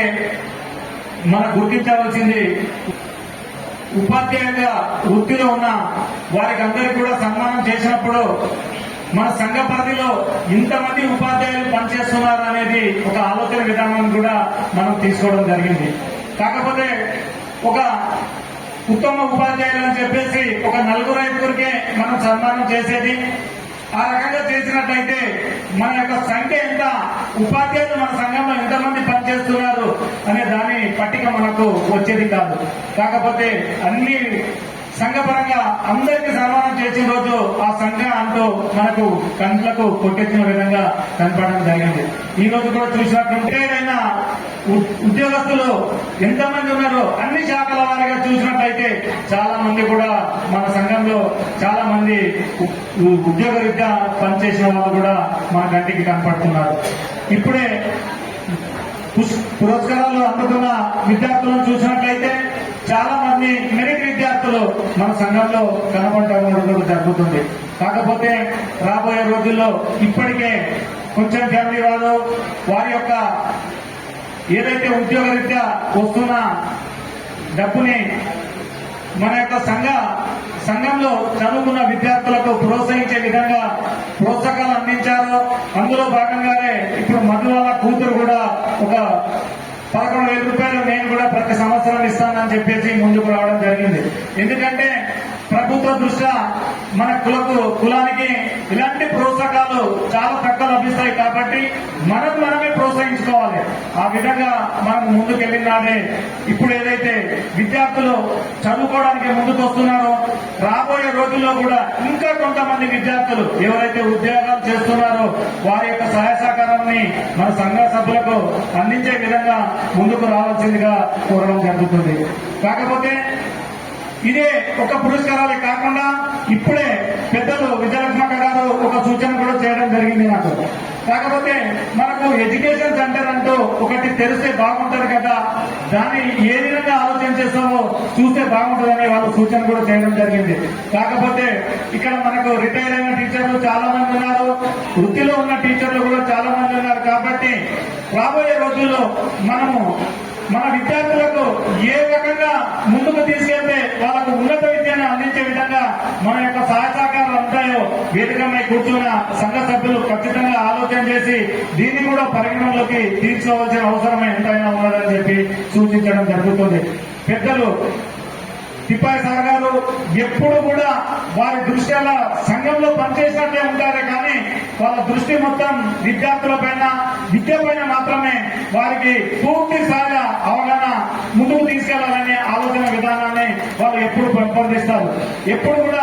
Speaker 3: మనం గుర్తించవలసింది, ఉపాధ్యాయులుగా వృత్తిలో ఉన్న వారికి అందరికీ కూడా సన్మానం చేసినప్పుడు మన సంఘ పరిధిలో ఇంతమంది ఉపాధ్యాయులు పనిచేస్తున్నారు అనేది ఒక ఆలోచన విధానం కూడా మనం తీసుకోవడం జరిగింది. కాకపోతే ఒక ఉత్తమ ఉపాధ్యాయులు అని చెప్పేసి ఒక 4-5 మనం సన్మానం చేసేది. ఆ రకంగా చేసినట్లయితే మన యొక్క సంఖ్య ఎంత, ఉపాధ్యాయులు మన సంఘంలో ఎంతమంది పనిచేస్తున్నారు అనే దాని పట్టిక మనకు వచ్చేది కాదు. కాకపోతే అన్ని సంఘపరంగా అందరికీ సన్మానం చేసిన రోజు ఆ సంఘం అంటూ మనకు కంట్లకు కొట్టెచ్చిన విధంగా కనపడడం జరిగింది. ఈ రోజు కూడా చూసినట్టుంటే ఉద్యోగస్తులు ఎంతమంది ఉన్నారో అన్ని శాఖల వారిగా చూసినట్లయితే చాలా మంది కూడా మన సంఘంలో చాలా మంది ఉద్యోగరీత్యా పనిచేసిన వాళ్ళు కూడా మన కంటికి కనపడుతున్నారు. ఇప్పుడే పురస్కారాలు అందుకున్న విద్యార్థులను చూసినట్లయితే చాలా మంది మెరిట్ విద్యార్థులు మన సంఘంలో కనబడటం జరుగుతుంది. కాకపోతే రాబోయే రోజుల్లో ఇప్పటికే కొంచెం ఫ్యామిలీ వాళ్ళు వారి యొక్క ఏదైతే ఉద్యోగరీత్యా వస్తున్న డబ్బుని మన యొక్క సంఘంలో చదువుకున్న విద్యార్థులకు ప్రోత్సహించే విధంగా ప్రోత్సాహాలు అందించారు. అందులో భాగంగానే ఇప్పుడు మధు వాళ్ళ కూతురు కూడా ఒక 11,000 రూపాయలు నేను కూడా ప్రతి సంవత్సరం ఇస్తానని చెప్పేసి ముందుకు రావడం జరిగింది. ఎందుకంటే ప్రభుత్వ దృష్ట్యా మన కులానికి ఇలాంటి ప్రోత్సాహాలు చాలా తక్కువ లభిస్తాయి కాబట్టి మనమే ప్రోత్సహించుకోవాలి. ఆ విధంగా మనం ముందుకెళ్ళినాడే ఇప్పుడు ఏదైతే విద్యార్థులు చదువుకోవడానికి ముందుకు వస్తున్నారో రాబోయే రోజుల్లో కూడా ఇంకా కొంతమంది విద్యార్థులు ఎవరైతే ఉద్యోగాలు చేస్తున్నారో వారి యొక్క సహాయ సహకారాన్ని మన సంఘ సభ్యులకు అందించే విధంగా ముందుకు రావాల్సిందిగా కోరడం జరుగుతుంది. కాకపోతే ఇదే ఒక పురస్కారాలే కాకుండా ఇప్పుడే పెద్దలు విజయలక్ష్మక్క గారు ఒక సూచన కూడా చేయడం జరిగింది నాకు. కాకపోతే మనకు ఎడ్యుకేషన్ సెంటర్ అంటూ ఒకటి తెరిస్తే బాగుంటది కదా, దాన్ని ఏ విధంగా ఆలోచన చేస్తామో చూస్తే బాగుంటుందని వాళ్ళు సూచన కూడా చేయడం జరిగింది. కాకపోతే ఇక్కడ మనకు రిటైర్ అయిన టీచర్లు చాలా మంది ఉన్నారు, వృత్తిలో ఉన్న టీచర్లు కూడా చాలా మంది ఉన్నారు. కాబట్టి రాబోయే రోజుల్లో మనము మన విద్యార్థులకు ఏ రకంగా ముందుకు తీసుకెళ్తే వాళ్ళకు ఉన్నత విద్యను అందించే విధంగా మన యొక్క సహాయ సహకారాలు ఉంటాయో వేదికపై కూర్చున్న సంఘ సభ్యులు ఖచ్చితంగా ఆలోచన చేసి దీన్ని కూడా పరిగణనలోకి తీసుకోవాల్సిన అవసరం ఎంతైనా ఉన్నదని చెప్పి సూచించడం జరుగుతుంది. పెద్దలు తిప్పాయి సార్ గారు ఎప్పుడు కూడా వారి దృష్టి అలా సంఘంలో పనిచేసినట్లే ఉంటారే కానీ వాళ్ళ దృష్టి మొత్తం విద్యార్థుల పైన, విద్య పైన మాత్రమే వారికి పూర్తి స్థాయిగా అవగాహన ముందుకు తీసుకెళ్లాలనే ఆలోచన విధానాన్ని వాళ్ళు ఎప్పుడు పెంపొందిస్తారు. ఎప్పుడు కూడా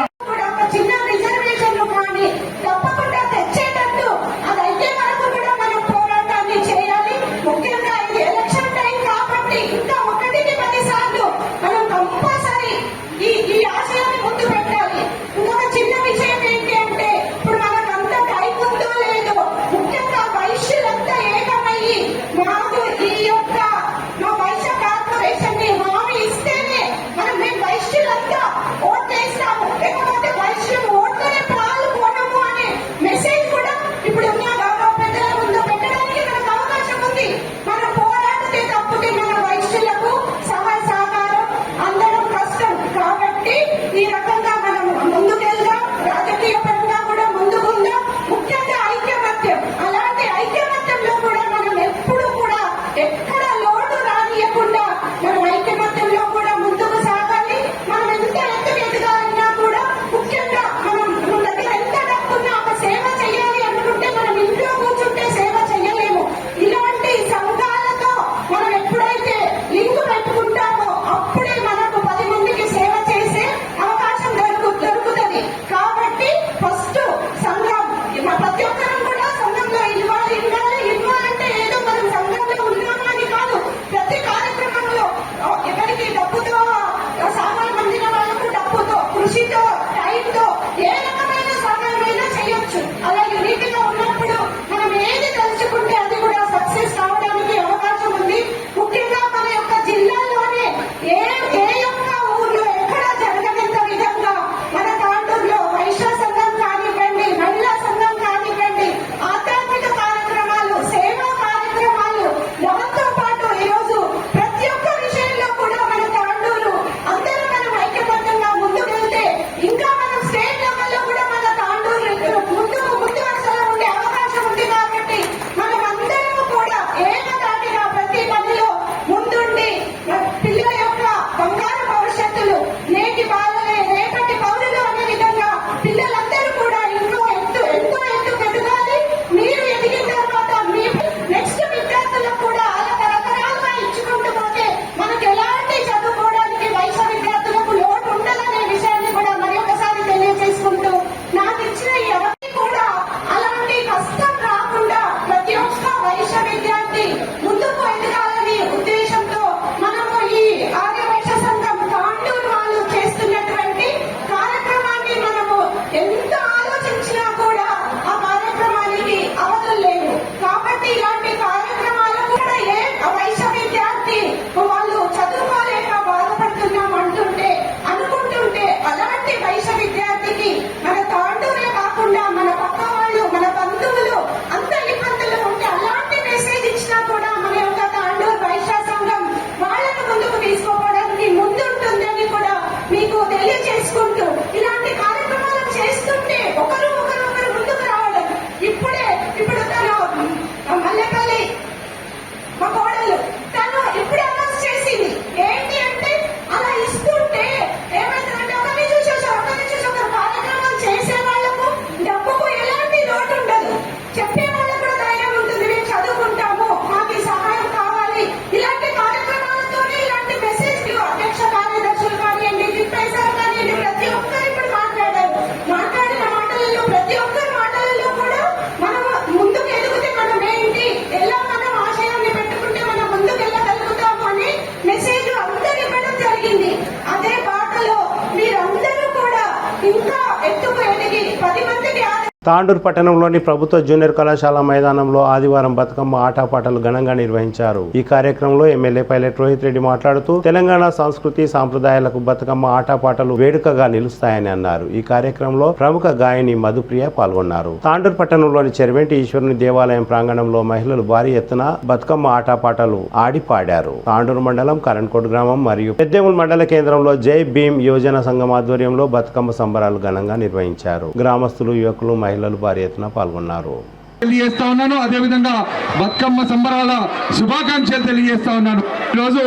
Speaker 1: తాండూరు పట్టణంలోని ప్రభుత్వ జూనియర్ కళాశాల మైదానంలో ఆదివారం బతుకమ్మ ఆటపాటలు ఘనంగా నిర్వహించారు. ఈ కార్యక్రమంలో ఎమ్మెల్యే పైలట్ రోహిత్ రెడ్డి మాట్లాడుతూ తెలంగాణ సంస్కృతి సాంప్రదాయాలకు బతుకమ్మ ఆటపాటలు వేడుకగా నిలుస్తాయని అన్నారు. ఈ కార్యక్రమంలో ప్రముఖ గాయని మధుప్రియ పాల్గొన్నారు. తాండూరు పట్టణంలోని చెరువెంటి ఈశ్వరుని దేవాలయం ప్రాంగణంలో మహిళలు భారీ ఎత్తున బతుకమ్మ ఆటపాటలు ఆడి పాడారు. తాండూరు మండలం కరణ్కోట్ గ్రామం మరియు పెద్దేముల్ మండల కేంద్రంలో జై భీమ్ యువజన సంఘం ఆధ్వర్యంలో బతుకమ్మ సంబరాలు ఘనంగా నిర్వహించారు. గ్రామస్తులు, యువకులు, మహిళలు భారీ ఎత్తున పాల్గొన్నారు.
Speaker 2: తెలియజేస్తా ఉన్నాను. అదేవిధంగా బతుకమ్మ సంబరాల శుభాకాంక్షలు తెలియజేస్తా ఉన్నాను. ఈరోజు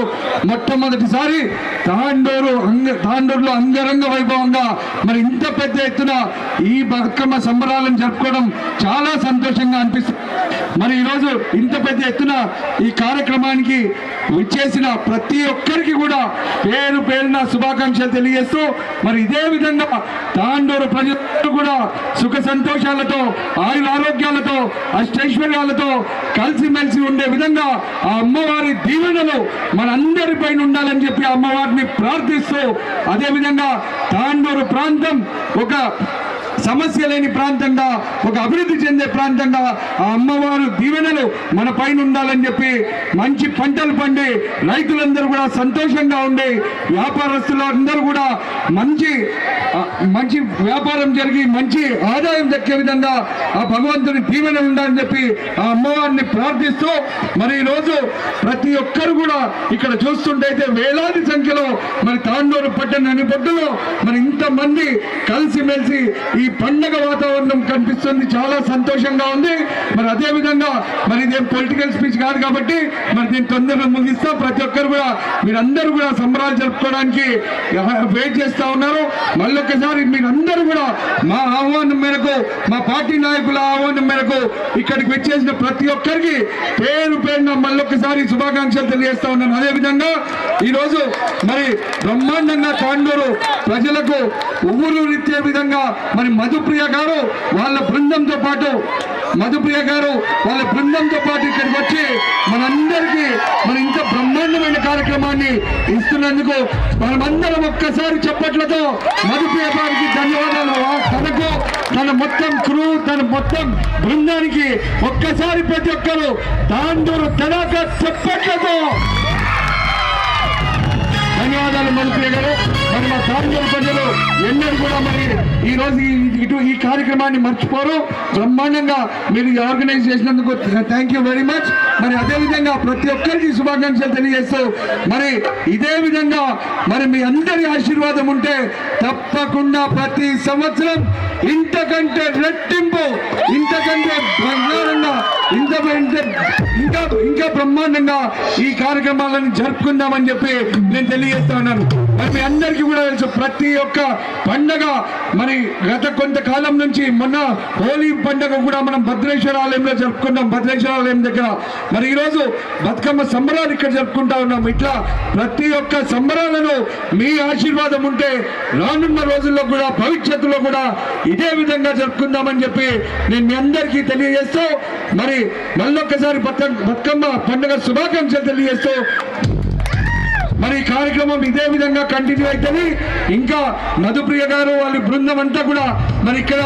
Speaker 2: మొట్టమొదటిసారి తాండూరులో అంగరంగ వైభవంగా మరి ఇంత పెద్ద ఎత్తున ఈ బతుకమ్మ సంబరాలను జరుపుకోవడం చాలా సంతోషంగా అనిపిస్తుంది. మరి ఈరోజు ఇంత పెద్ద ఎత్తున ఈ కార్యక్రమానికి విచ్చేసిన ప్రతి ఒక్కరికి కూడా పేరు పేరున శుభాకాంక్షలు తెలియజేస్తూ మరి ఇదే విధంగా తాండూరు ప్రజలు కూడా సుఖ సంతోషాలతో ఆయురారోగ్యాలతో అష్టైశ్వర్యాలతో కలిసిమెలిసి ఉండే విధంగా ఆ అమ్మవారి దీవెనలు మనందరిపైన ఉండాలని చెప్పి అమ్మవారిని ప్రార్థిస్తూ అదేవిధంగా తాండూరు ప్రాంతం ఒక సమస్య లేని ప్రాంతంగా, ఒక అభివృద్ధి చెందే ప్రాంతంగా ఆ అమ్మవారు దీవెనలు మన పైన ఉండాలని చెప్పి మంచి పంటలు పండి రైతులందరూ కూడా సంతోషంగా ఉండి వ్యాపారస్తులు అందరూ కూడా మంచి వ్యాపారం జరిగి మంచి ఆదాయం దక్కే విధంగా ఆ భగవంతుని దీవెన ఉండాలని చెప్పి ఆ అమ్మవారిని ప్రార్థిస్తూ మరి ఈరోజు ప్రతి ఒక్కరు కూడా ఇక్కడ చూస్తుంటే వేలాది సంఖ్యలో మరి తాండూరు పట్టణ నడిబొడ్డులో మరి ఇంతమంది కలిసిమెలిసి ఈ పండగ వాతావరణం కనిపిస్తుంది. చాలా సంతోషంగా ఉంది. మరి అదే విధంగా మరి ఇదేం పొలిటికల్ స్పీచ్ కాదు కాబట్టి మరి దీన్ని తొందరగా ముగిస్తా. ప్రతి ఒక్కరు కూడా మీరందరూ కూడా సంబరాలు జరుపుకోవడానికి వెయిట్ చేస్తా ఉన్నారు. మళ్ళొక్కసారి మీరందరూ కూడా మా ఆహ్వానం మేరకు, మా పార్టీ నాయకుల ఆహ్వానం మేరకు ఇక్కడికి వచ్చేసిన ప్రతి ఒక్కరికి పేరు పేరున మళ్ళొక్కసారి శుభాకాంక్షలు తెలియజేస్తా ఉన్నాను. అదేవిధంగా ఈరోజు మరి బ్రహ్మాండంగా తాండూరు ప్రజలకు ఊరూరిచ్చే విధంగా మరి మధుప్రియ గారు వాళ్ళ బృందంతో పాటు ఇక్కడికి వచ్చి మనందరికీ మరి ఇంత బ్రహ్మాండమైన కార్యక్రమాన్ని ఇస్తున్నందుకు మనమందరం ఒక్కసారి చప్పట్లతో మధుప్రియ గారికి ధన్యవాదాలు. తనకు, తన మొత్తం క్రూ, తన మొత్తం బృందానికి ఒక్కసారి ప్రతి ఒక్కరు తాండూరు తడాక చప్పట్లతో ధన్యవాదాలు మధుప్రియ గారు. మరి మా తాండూరు ప్రజలు ఎన్నడూ కూడా మరి ఈ రోజు ఈ కార్యక్రమాన్ని మర్చిపోరు. బ్రహ్మాండంగా మీరు ఆర్గనైజ్ చేసినందుకు థ్యాంక్ యూ వెరీ మచ్. మరి అదేవిధంగా ప్రతి ఒక్కరికి శుభాకాంక్షలు తెలియజేస్తూ మరి ఇదే విధంగా మరి మీ అందరి ఆశీర్వాదం ఉంటే తప్పకుండా ప్రతి సంవత్సరం ఇంతకంటే రెట్టింపు, ఇంతకంటే బంగారంగా, ఇంకా బ్రహ్మాండంగా ఈ కార్యక్రమాలను జరుపుకుందామని చెప్పి నేను తెలియజేస్తా ఉన్నాను. మరి మీ అందరికీ కూడా తెలుసు ప్రతి ఒక్క పండగ మరి గత కొంతకాలం నుంచి మొన్న హోలీ పండుగ కూడా మనం భద్రేశ్వర ఆలయంలో జరుపుకున్నాం. భద్రేశ్వర ఆలయం దగ్గర మరి ఈరోజు బతుకమ్మ సంబరాలు ఇక్కడ జరుపుకుంటా ఉన్నాం. ఇట్లా ప్రతి ఒక్క సంబరాలను మీ ఆశీర్వాదం ఉంటే రానున్న రోజుల్లో కూడా భవిష్యత్తులో కూడా ఇదే విధంగా జరుపుకుందామని చెప్పి నేను మీ అందరికీ తెలియజేస్తూ మరి మళ్ళొక్కసారి బతుకమ్మ పండుగ శుభాకాంక్షలు తెలియజేస్తూ మరి కార్యక్రమం ఇదే విధంగా కంటిన్యూ అవుతుంది. ఇంకా మధుప్రియ గారు వాళ్ళ బృందం అంతా కూడా మరి ఇక్కడ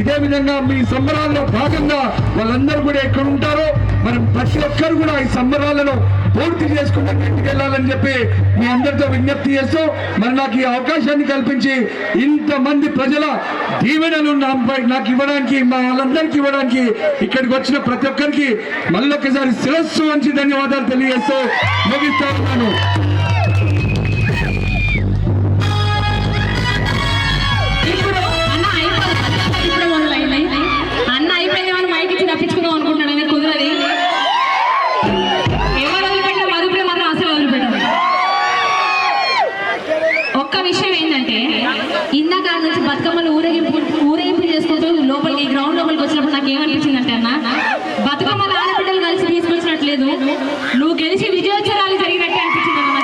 Speaker 2: ఇదే విధంగా మీ సంబరాల్లో భాగంగా వాళ్ళందరూ కూడా ఎక్కడ ఉంటారో మరి ప్రతి ఒక్కరు కూడా ఈ సంబరాలను పూర్తి చేసుకుంటూ ఇంటికి వెళ్ళాలని చెప్పి మీ అందరితో విజ్ఞప్తి చేస్తూ మరి నాకు ఈ అవకాశాన్ని కల్పించి ఇంతమంది ప్రజల దీవెనలు నాకు ఇవ్వడానికి, మా వాళ్ళందరికీ ఇవ్వడానికి ఇక్కడికి వచ్చిన ప్రతి ఒక్కరికి మళ్ళొక్కసారి శిరస్సు వంచి ధన్యవాదాలు తెలియజేస్తూ ముగిస్తా ఉన్నాను.
Speaker 4: తప్పించుకుందాం అనుకుంటున్నాను, కుదరది. ఎవరు వదిలిపెట్టిన మధుప్రియ మాత్రం అసలు వదిలిపెట్టారు. ఒక్క విషయం ఏంటంటే ఇందాక నుంచి బతుకమ్మలు ఊరేగింపు చేసుకుంటూ లోపలికి గ్రౌండ్ లోపలికి వచ్చినప్పుడు నాకు ఏమనిపించిందంటే అన్న బతుకమ్మలు ఆడబిడ్డలు కలిసి తీసుకొచ్చినట్లేదు, నువ్వు గెలిచి విజయోత్సవాలు జరిగినట్టే అనిపించింది.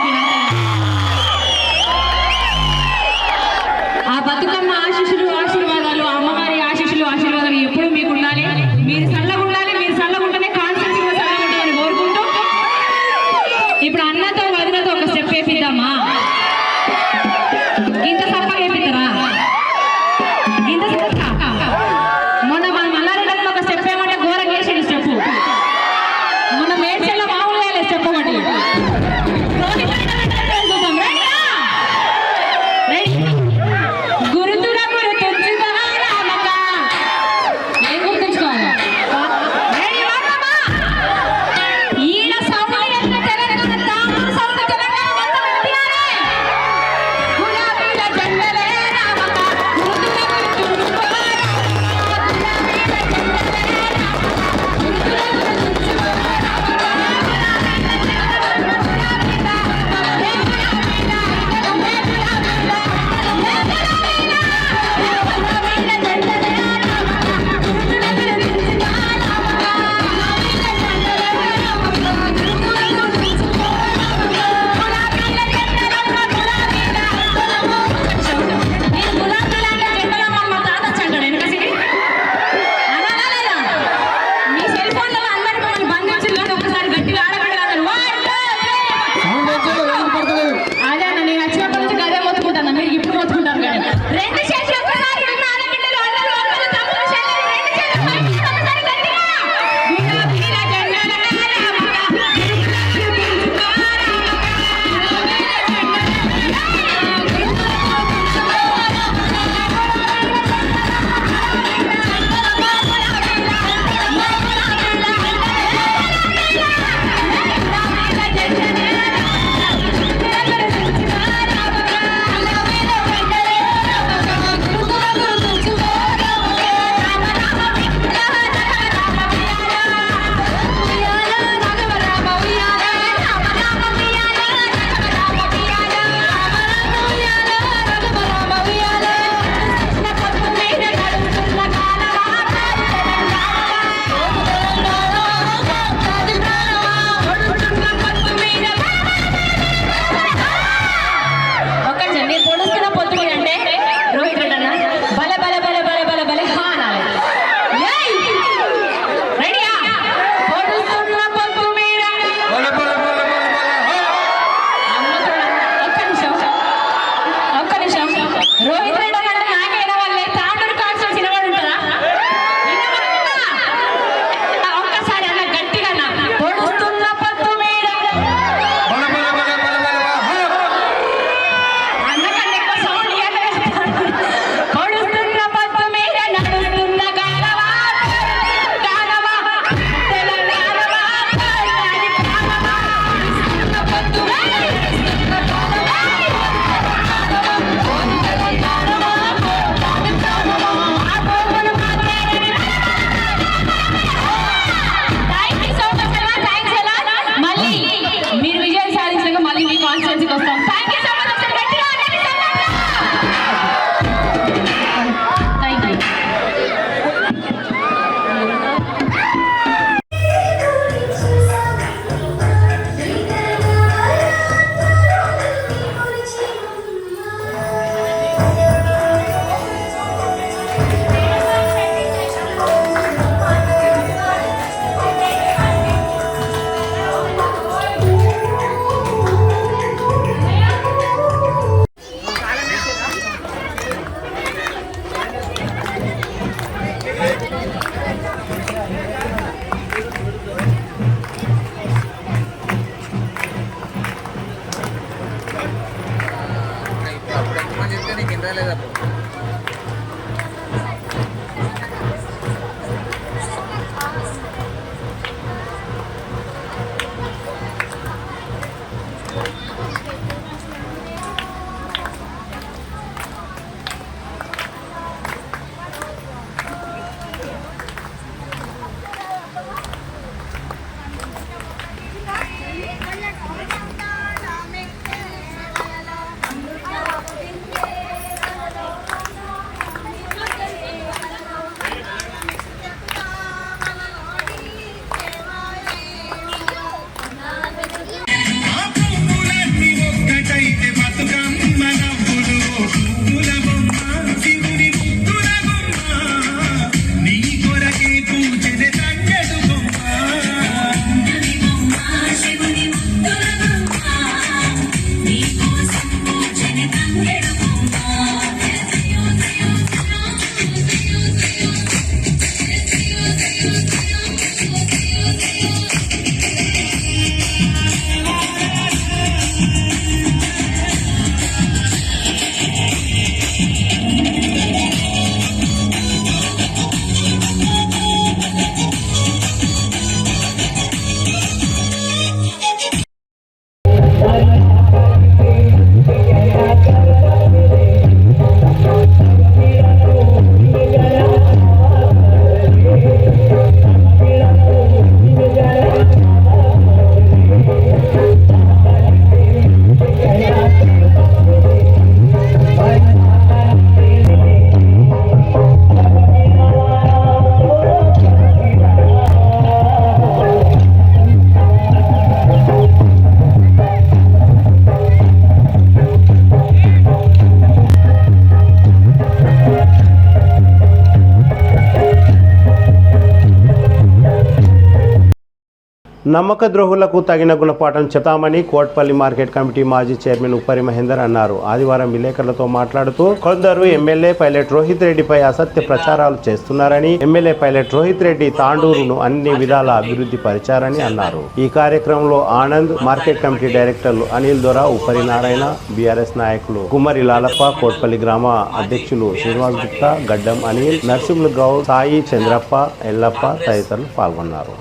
Speaker 1: నమ్మక ద్రోహులకు తగిన గుణపాఠం చెప్తామని కోట్పల్లి మార్కెట్ కమిటీ మాజీ చైర్మన్ ఉప్పరి మహేందర్ అన్నారు. ఆదివారం విలేకరులతో మాట్లాడుతూ కొందరు ఎమ్మెల్యే పైలట్ రోహిత్ రెడ్డిపై అసత్య ప్రచారాలు చేస్తున్నారని, ఎమ్మెల్యే పైలట్ రోహిత్ రెడ్డి తాండూరును అన్ని విధాల అభివృద్ధి పరిచారని అన్నారు. ఈ కార్యక్రమంలో ఆనంద్, మార్కెట్ కమిటీ డైరెక్టర్లు అనిల్ దొర, ఉప్పరి నారాయణ, బీఆర్ఎస్ నాయకులు కుమ్మరి లాలప్ప, కోట్పల్లి గ్రామ అధ్యక్షులు శ్రీనివాస్ గుప్తా, గడ్డం అనిల్, నరసింహులు గౌడ్, సాయి, చంద్రప్ప, ఎల్లప్ప తదితరులు పాల్గొన్నారు.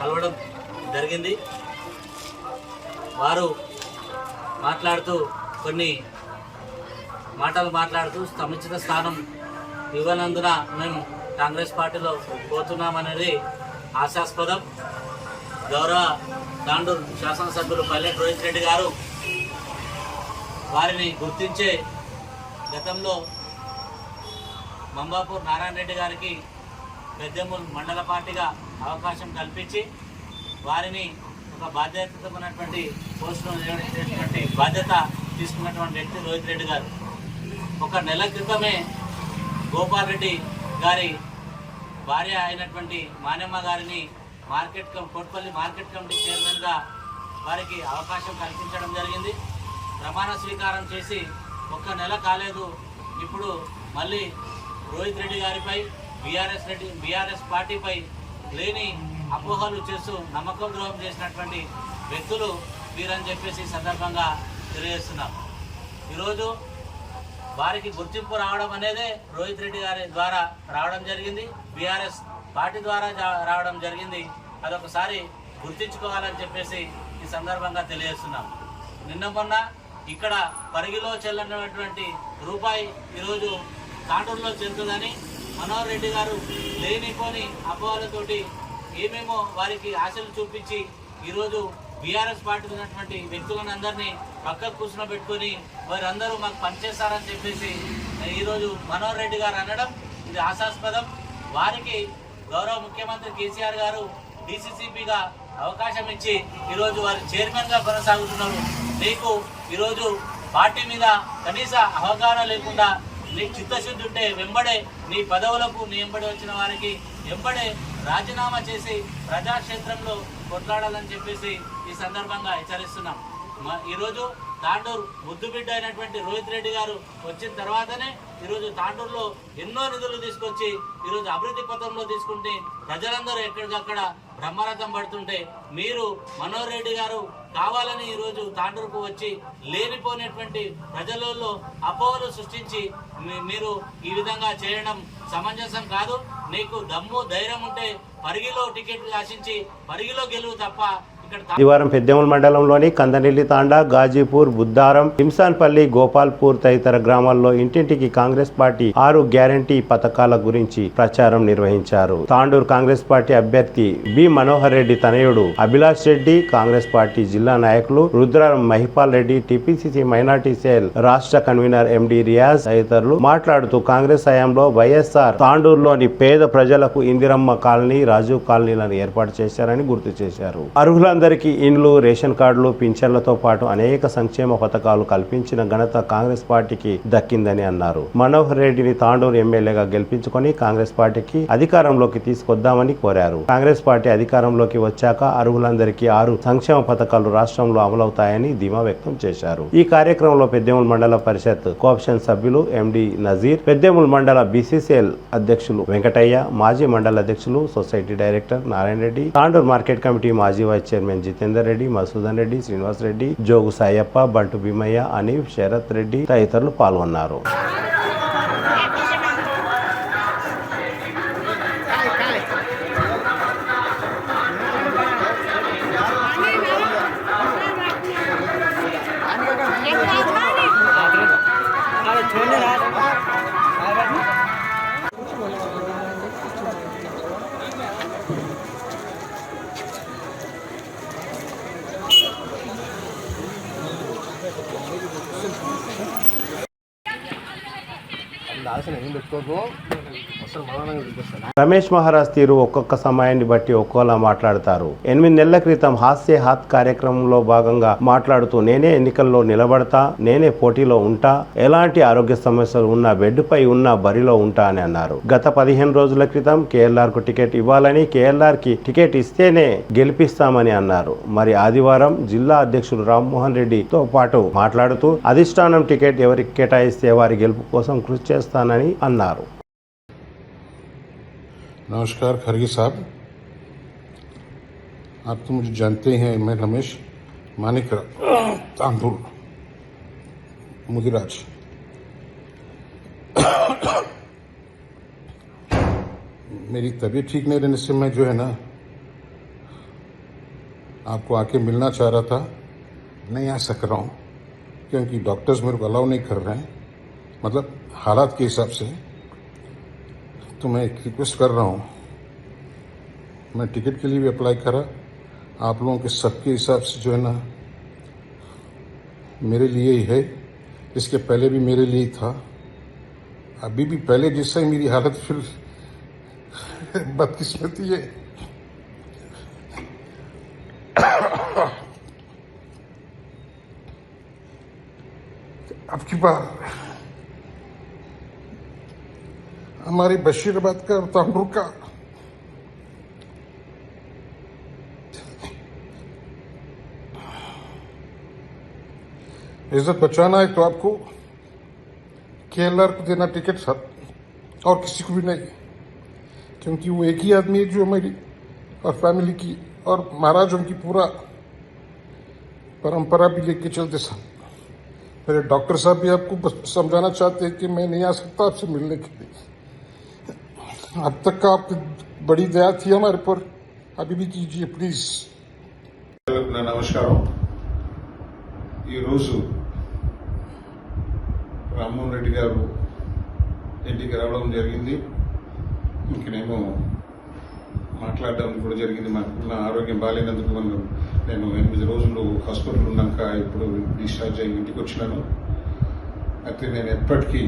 Speaker 5: కలవడం జరిగింది. వారు మాట్లాడుతూ కొన్ని మాటలు మాట్లాడుతూ సముచిత స్థానం ఇవ్వనందున మేము కాంగ్రెస్ పార్టీలో పోతున్నామనేది ఆశాస్పదం. గౌరవ తాండూరు శాసనసభ్యులు పైలట్ రోహిత్ రెడ్డి గారు వారిని గుర్తించే గతంలో మంబాపూర్ నారాయణ రెడ్డి గారికి పెద్దెమ్మూరు మండల పార్టీగా అవకాశం కల్పించి వారిని ఒక బాధ్యతమైనటువంటి పోస్టులో నిలబెట్టేటువంటి బాధ్యత తీసుకున్నటువంటి వ్యక్తి రోహిత్ రెడ్డి గారు. ఒక నెల క్రితమే గోపాల్ రెడ్డి గారి భార్య అయినటువంటి మానమ్మ గారిని కోట్పల్లి మార్కెట్ కమిటీ చైర్మన్గా వారికి అవకాశం కల్పించడం జరిగింది. ప్రమాణ స్వీకారం చేసి ఒక్క నెల కాలేదు. ఇప్పుడు మళ్ళీ రోహిత్ రెడ్డి గారిపై బీఆర్ఎస్ పార్టీపై లేని అపోహలు చేస్తూ నమ్మకం ద్రోహం చేసినటువంటి వ్యక్తులు వీరని చెప్పేసి సందర్భంగా తెలియజేస్తున్నాం. ఈరోజు వారికి గుర్తింపు రావడం అనేదే రోహిత్ రెడ్డి గారి ద్వారా రావడం జరిగింది, బీఆర్ఎస్ పార్టీ ద్వారా రావడం జరిగింది. అదొకసారి గుర్తించుకోవాలని చెప్పేసి ఈ సందర్భంగా తెలియజేస్తున్నాం. నిన్న మొన్న ఇక్కడ పరిగిలో చెల్లనటువంటి రూపాయి ఈరోజు తాండూరులో చెల్లుతుందని మనోహర్ రెడ్డి గారు లేనిపోని అపోహలతోటి ఏమేమో వారికి ఆశలు చూపించి ఈరోజు బీఆర్ఎస్ పార్టీ ఉన్నటువంటి వ్యక్తులను అందరినీ పక్కకు కూర్చునబెట్టుకొని వారందరూ మాకు పనిచేస్తారని చెప్పేసి ఈరోజు మనోహర్ రెడ్డి గారు అనడం ఇది ఆశాస్పదం. వారికి గౌరవ ముఖ్యమంత్రి కేసీఆర్ గారు డీసీసీపీగా అవకాశం ఇచ్చి ఈరోజు వారి చైర్మన్గా కొనసాగుతున్నారు. నీకు ఈరోజు పార్టీ మీద కనీస అవగాహన లేకుండా నీకు చిత్తశుద్ధి ఉంటే వెంబడే నీ పదవులకు నీ వెంబడి వచ్చిన వారికి వెంబడే రాజీనామా చేసి ప్రజాక్షేత్రంలో కొట్లాడాలని చెప్పేసి ఈ సందర్భంగా హెచ్చరిస్తున్నాం. ఈరోజు తాండూరు ముద్దుబిడ్డ అయినటువంటి రోహిత్ రెడ్డి గారు వచ్చిన తర్వాతనే ఈరోజు తాండూరులో ఎన్నో నిధులు తీసుకొచ్చి ఈరోజు అభివృద్ధి పథంలో తీసుకుంటే ప్రజలందరూ ఎక్కడికక్కడ బ్రహ్మరథం పడుతుంటే మీరు మనోహర్ రెడ్డి గారు కావాలని ఈరోజు తాండూరుకు వచ్చి లేనిపోయినటువంటి ప్రజలలో అపోహలు సృష్టించి మీరు ఈ విధంగా చేయడం సమంజసం కాదు. నీకు దమ్ము ధైర్యం ఉంటే పరిగిలో టికెట్లు ఆశించి పరిగిలో గెలువు తప్ప
Speaker 1: ఆదివారం పెద్దెముల్ మండలంలోని కందనెల్లి తాండా, గాజీపూర్, బుద్దారం, హింసాన్పల్లి, గోపాల్పూర్ తదితర గ్రామాల్లో ఇంటింటికి కాంగ్రెస్ పార్టీ 6 గ్యారంటీ పథకాల గురించి ప్రచారం నిర్వహించారు. తాండూరు కాంగ్రెస్ పార్టీ అభ్యర్థి బి మనోహర్ రెడ్డి తనయుడు అభిలాష్ రెడ్డి, కాంగ్రెస్ పార్టీ జిల్లా నాయకులు Rudram Mahipal Reddy, TPCC minority cell రాష్ట్ర కన్వీనర్ ఎండి రియాజ్ తదితరులు మాట్లాడుతూ కాంగ్రెస్ హయాంలో వైఎస్ఆర్ తాండూరులోని పేద ప్రజలకు ఇందిరమ్మ కాలనీ, రాజీవ్ కాలనీలను ఏర్పాటు చేశారని గుర్తు చేశారు. అర్హులందరికీ ఇండ్లు, రేషన్ కార్డులు, పింఛన్లతో పాటు అనేక సంక్షేమ పథకాలు కల్పించిన ఘనత కాంగ్రెస్ పార్టీకి దక్కిందని అన్నారు. మనోహర్ రెడ్డిని తాండూరు ఎమ్మెల్యేగా గెలిపించుకొని కాంగ్రెస్ పార్టీకి అధికారంలోకి తీసుకొద్దామని కోరారు. కాంగ్రెస్ పార్టీ అధికారంలోకి వచ్చాక అర్హులందరికీ 6 సంక్షేమ పథకాలు రాష్ట్రంలో అమలవుతాయని ధీమా వ్యక్తం చేశారు. ఈ కార్యక్రమంలో పెద్దెముల్ మండల పరిషత్ కోఆప్షన్ సభ్యులు ఎండి నజీర్, పెద్దెముల్ మండల బీసీసీఎల్ అధ్యక్షులు వెంకటయ్య, మాజీ మండల అధ్యక్షులు society director Narayana Reddy, Tandur market committee మాజీ వైస్ చైర్మన్ జితేందర్ రెడ్డి, మసూదన్ రెడ్డి, శ్రీనివాస్ రెడ్డి, జోగు సాయప్ప, బంటు భీమయ్య, అనీఫ్, శరత్ రెడ్డి తదితరులు పాల్గొన్నారు. రమేష్ మహారాజ్ తీరు ఒక్కొక్క సమయాన్ని బట్టి ఒక్కోలా మాట్లాడతారు. 8 నెలల క్రితం హాస్య హాత్ కార్యక్రమంలో భాగంగా మాట్లాడుతూ నేనే ఎన్నికల్లో నిలబడతా, నేనే పోటీలో ఉంటా, ఎలాంటి ఆరోగ్య సమస్యలు ఉన్నా బెడ్ పై ఉన్న బరిలో ఉంటా అని అన్నారు. గత 15 రోజుల క్రితం కేఎల్ఆర్ కు టికెట్ ఇవ్వాలని, కేఎల్ఆర్ కి టికెట్ ఇస్తేనే గెలిపిస్తామని అన్నారు. మరి ఆదివారం జిల్లా అధ్యక్షుడు రామ్మోహన్ రెడ్డితో పాటు మాట్లాడుతూ అధిష్టానం టికెట్ ఎవరికి కేటాయిస్తే వారి గెలుపు కోసం కృషి చేస్తానని అన్నారు.
Speaker 6: नमस्कार खरगे साहब, आप तो मुझे जानते हैं. मैं रमेश मानिक तांदुल मुदिराज. मेरी तबीयत ठीक नहीं रहने से मैं जो है ना आपको आके मिलना चाह रहा था, नहीं आ सक रहा हूँ क्योंकि डॉक्टर्स मेरे को अलाउ नहीं कर रहे हैं, मतलब हालात के हिसाब से. तो मैं एक रिक्वेस्ट कर रहा हूँ, मैं टिकट के लिए भी अप्लाई करा, आप लोगों के सबके हिसाब से जो है ना मेरे लिए ही है, इसके पहले भी मेरे लिए ही था, अभी भी पहले जैसा ही मेरी हालत फिर बदकिस्मती है. अब की बार हमारी बशीराबाद का और तांडुर का इज्जत बचाना है तो आपको केएलआर को देना टिकट साथ, और किसी को भी नहीं, क्योंकि वो एक ही आदमी है जो मेरी और फैमिली की और महाराजों की पूरा परंपरा भी लेके चलते साथ. मेरे डॉक्टर साहब भी आपको बस समझाना चाहते हैं कि मैं नहीं आ सकता आपसे मिलने के लिए. अब तक का आपकी बड़ी दया थी हमारे पर, अभी भी कीजिए प्लीज. నమస్కారం. ఈరోజు రామ్మోహన్ రెడ్డి గారు ఇంటికి రావడం జరిగింది. ఇంకనేమో మాట్లాడడం కూడా జరిగింది. నా ఆరోగ్యం బాగాలేనందుకు నేను 8 రోజులు హాస్పిటల్ ఉన్నాక ఇప్పుడు డిశ్చార్జ్ అయ్యి ఇంటికి వచ్చినాను. అయితే నేను ఎప్పటికీ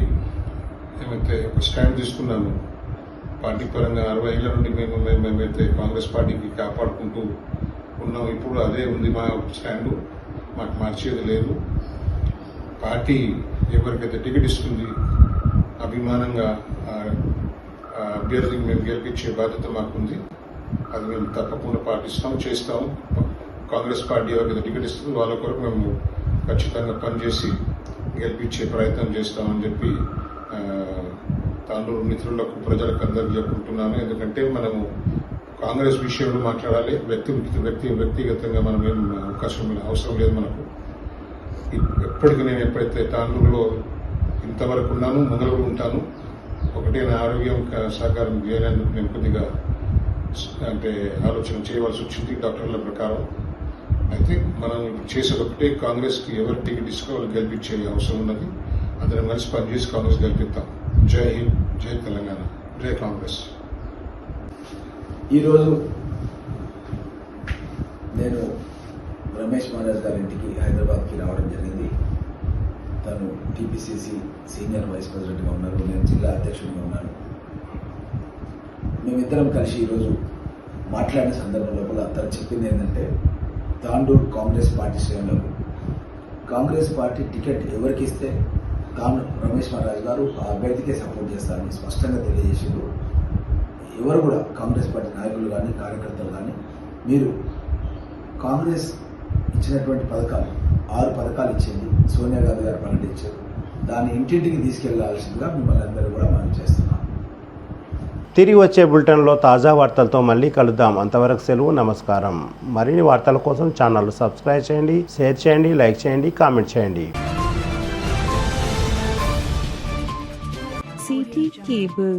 Speaker 6: ఏమైతే ఒక స్టాండ్ తీసుకున్నాను, పార్టీ పరంగా 60 ఏళ్ల నుండి మేమైతే కాంగ్రెస్ పార్టీకి కాపాడుకుంటూ ఉన్నాం. ఇప్పుడు అదే ఉంది మా స్టాండు, మాకు మార్చేది లేదు. పార్టీ ఎవరికైతే టికెట్ ఇస్తుంది అభిమానంగా అభ్యర్థిని మేము గెలిపించే బాధ్యత మాకుంది. అది మేము తప్పకుండా పాటిస్తాం, చేస్తాం. కాంగ్రెస్ పార్టీ ఎవరికైతే టికెట్ ఇస్తుందో వాళ్ళ కొరకు మేము ఖచ్చితంగా పనిచేసి గెలిపించే ప్రయత్నం చేస్తామని చెప్పి తాండూరు మిత్రులకు, ప్రజలకు అందరికీ చెప్పుకుంటున్నాను. ఎందుకంటే మనము కాంగ్రెస్ విషయంలో మాట్లాడాలి, వ్యక్తిగతంగా మనం ఏం అవకాశం అవసరం లేదు మనకు. ఎప్పటికీ నేను ఎప్పుడైతే తాండూరులో ఇంతవరకు ఉన్నాను, ముందర ఉంటాను. ఒకటే నా ఆరోగ్యం సహకారం చేయలేందుకు నేను కొద్దిగా అంటే ఆలోచన చేయవలసి వచ్చింది డాక్టర్ల ప్రకారం. అయితే మనం చేసేది ఒకటే, కాంగ్రెస్కి ఎవరు టికెట్ ఇసుకో వాళ్ళు గెలిపించే అవసరం ఉన్నది. అందరం కలిసి పనిచేసి కాంగ్రెస్ గెలిపిస్తాం. జై హింద్, జై తెలంగాణ, జై కాంగ్రెస్.
Speaker 7: ఈరోజు నేను రమేష్ మహారాజ్ గారి ఇంటికి హైదరాబాద్కి రావడం జరిగింది. తను టీపీసీసీ సీనియర్ వైస్ ప్రెసిడెంట్గా ఉన్నారు, నేను జిల్లా అధ్యక్షుడిగా ఉన్నాను. మేమిద్దరం కలిసి ఈరోజు మాట్లాడిన సందర్భంలో తను చెప్పింది ఏంటంటే, తాండూరు కాంగ్రెస్ పార్టీ శ్రేణులకు కాంగ్రెస్ పార్టీ టికెట్ ఎవరికి ఇస్తే తాను రమేష్ మహారాజ్ గారు ఆ అభ్యర్థికే సపోర్ట్ చేస్తారని స్పష్టంగా తెలియజేసిండు. ఎవరు కూడా కాంగ్రెస్ పార్టీ నాయకులు కానీ కార్యకర్తలు కానీ మీరు కాంగ్రెస్ ఇచ్చినటువంటి పథకాలు 6 పథకాలు ఇచ్చింది, సోనియా గాంధీ గారు ప్రకటించారు, దాన్ని ఇంటింటికి తీసుకెళ్లాల్సిందిగా మిమ్మల్ని అందరూ కూడా మనం చేస్తున్నాం.
Speaker 1: తిరిగి వచ్చే బులెటిన్లో తాజా వార్తలతో మళ్ళీ కలుద్దాం. అంతవరకు సెలవు, నమస్కారం. మరిన్ని వార్తల కోసం ఛానల్ సబ్స్క్రైబ్ చేయండి, షేర్ చేయండి, లైక్ చేయండి, కామెంట్ చేయండి.
Speaker 8: CT Cable.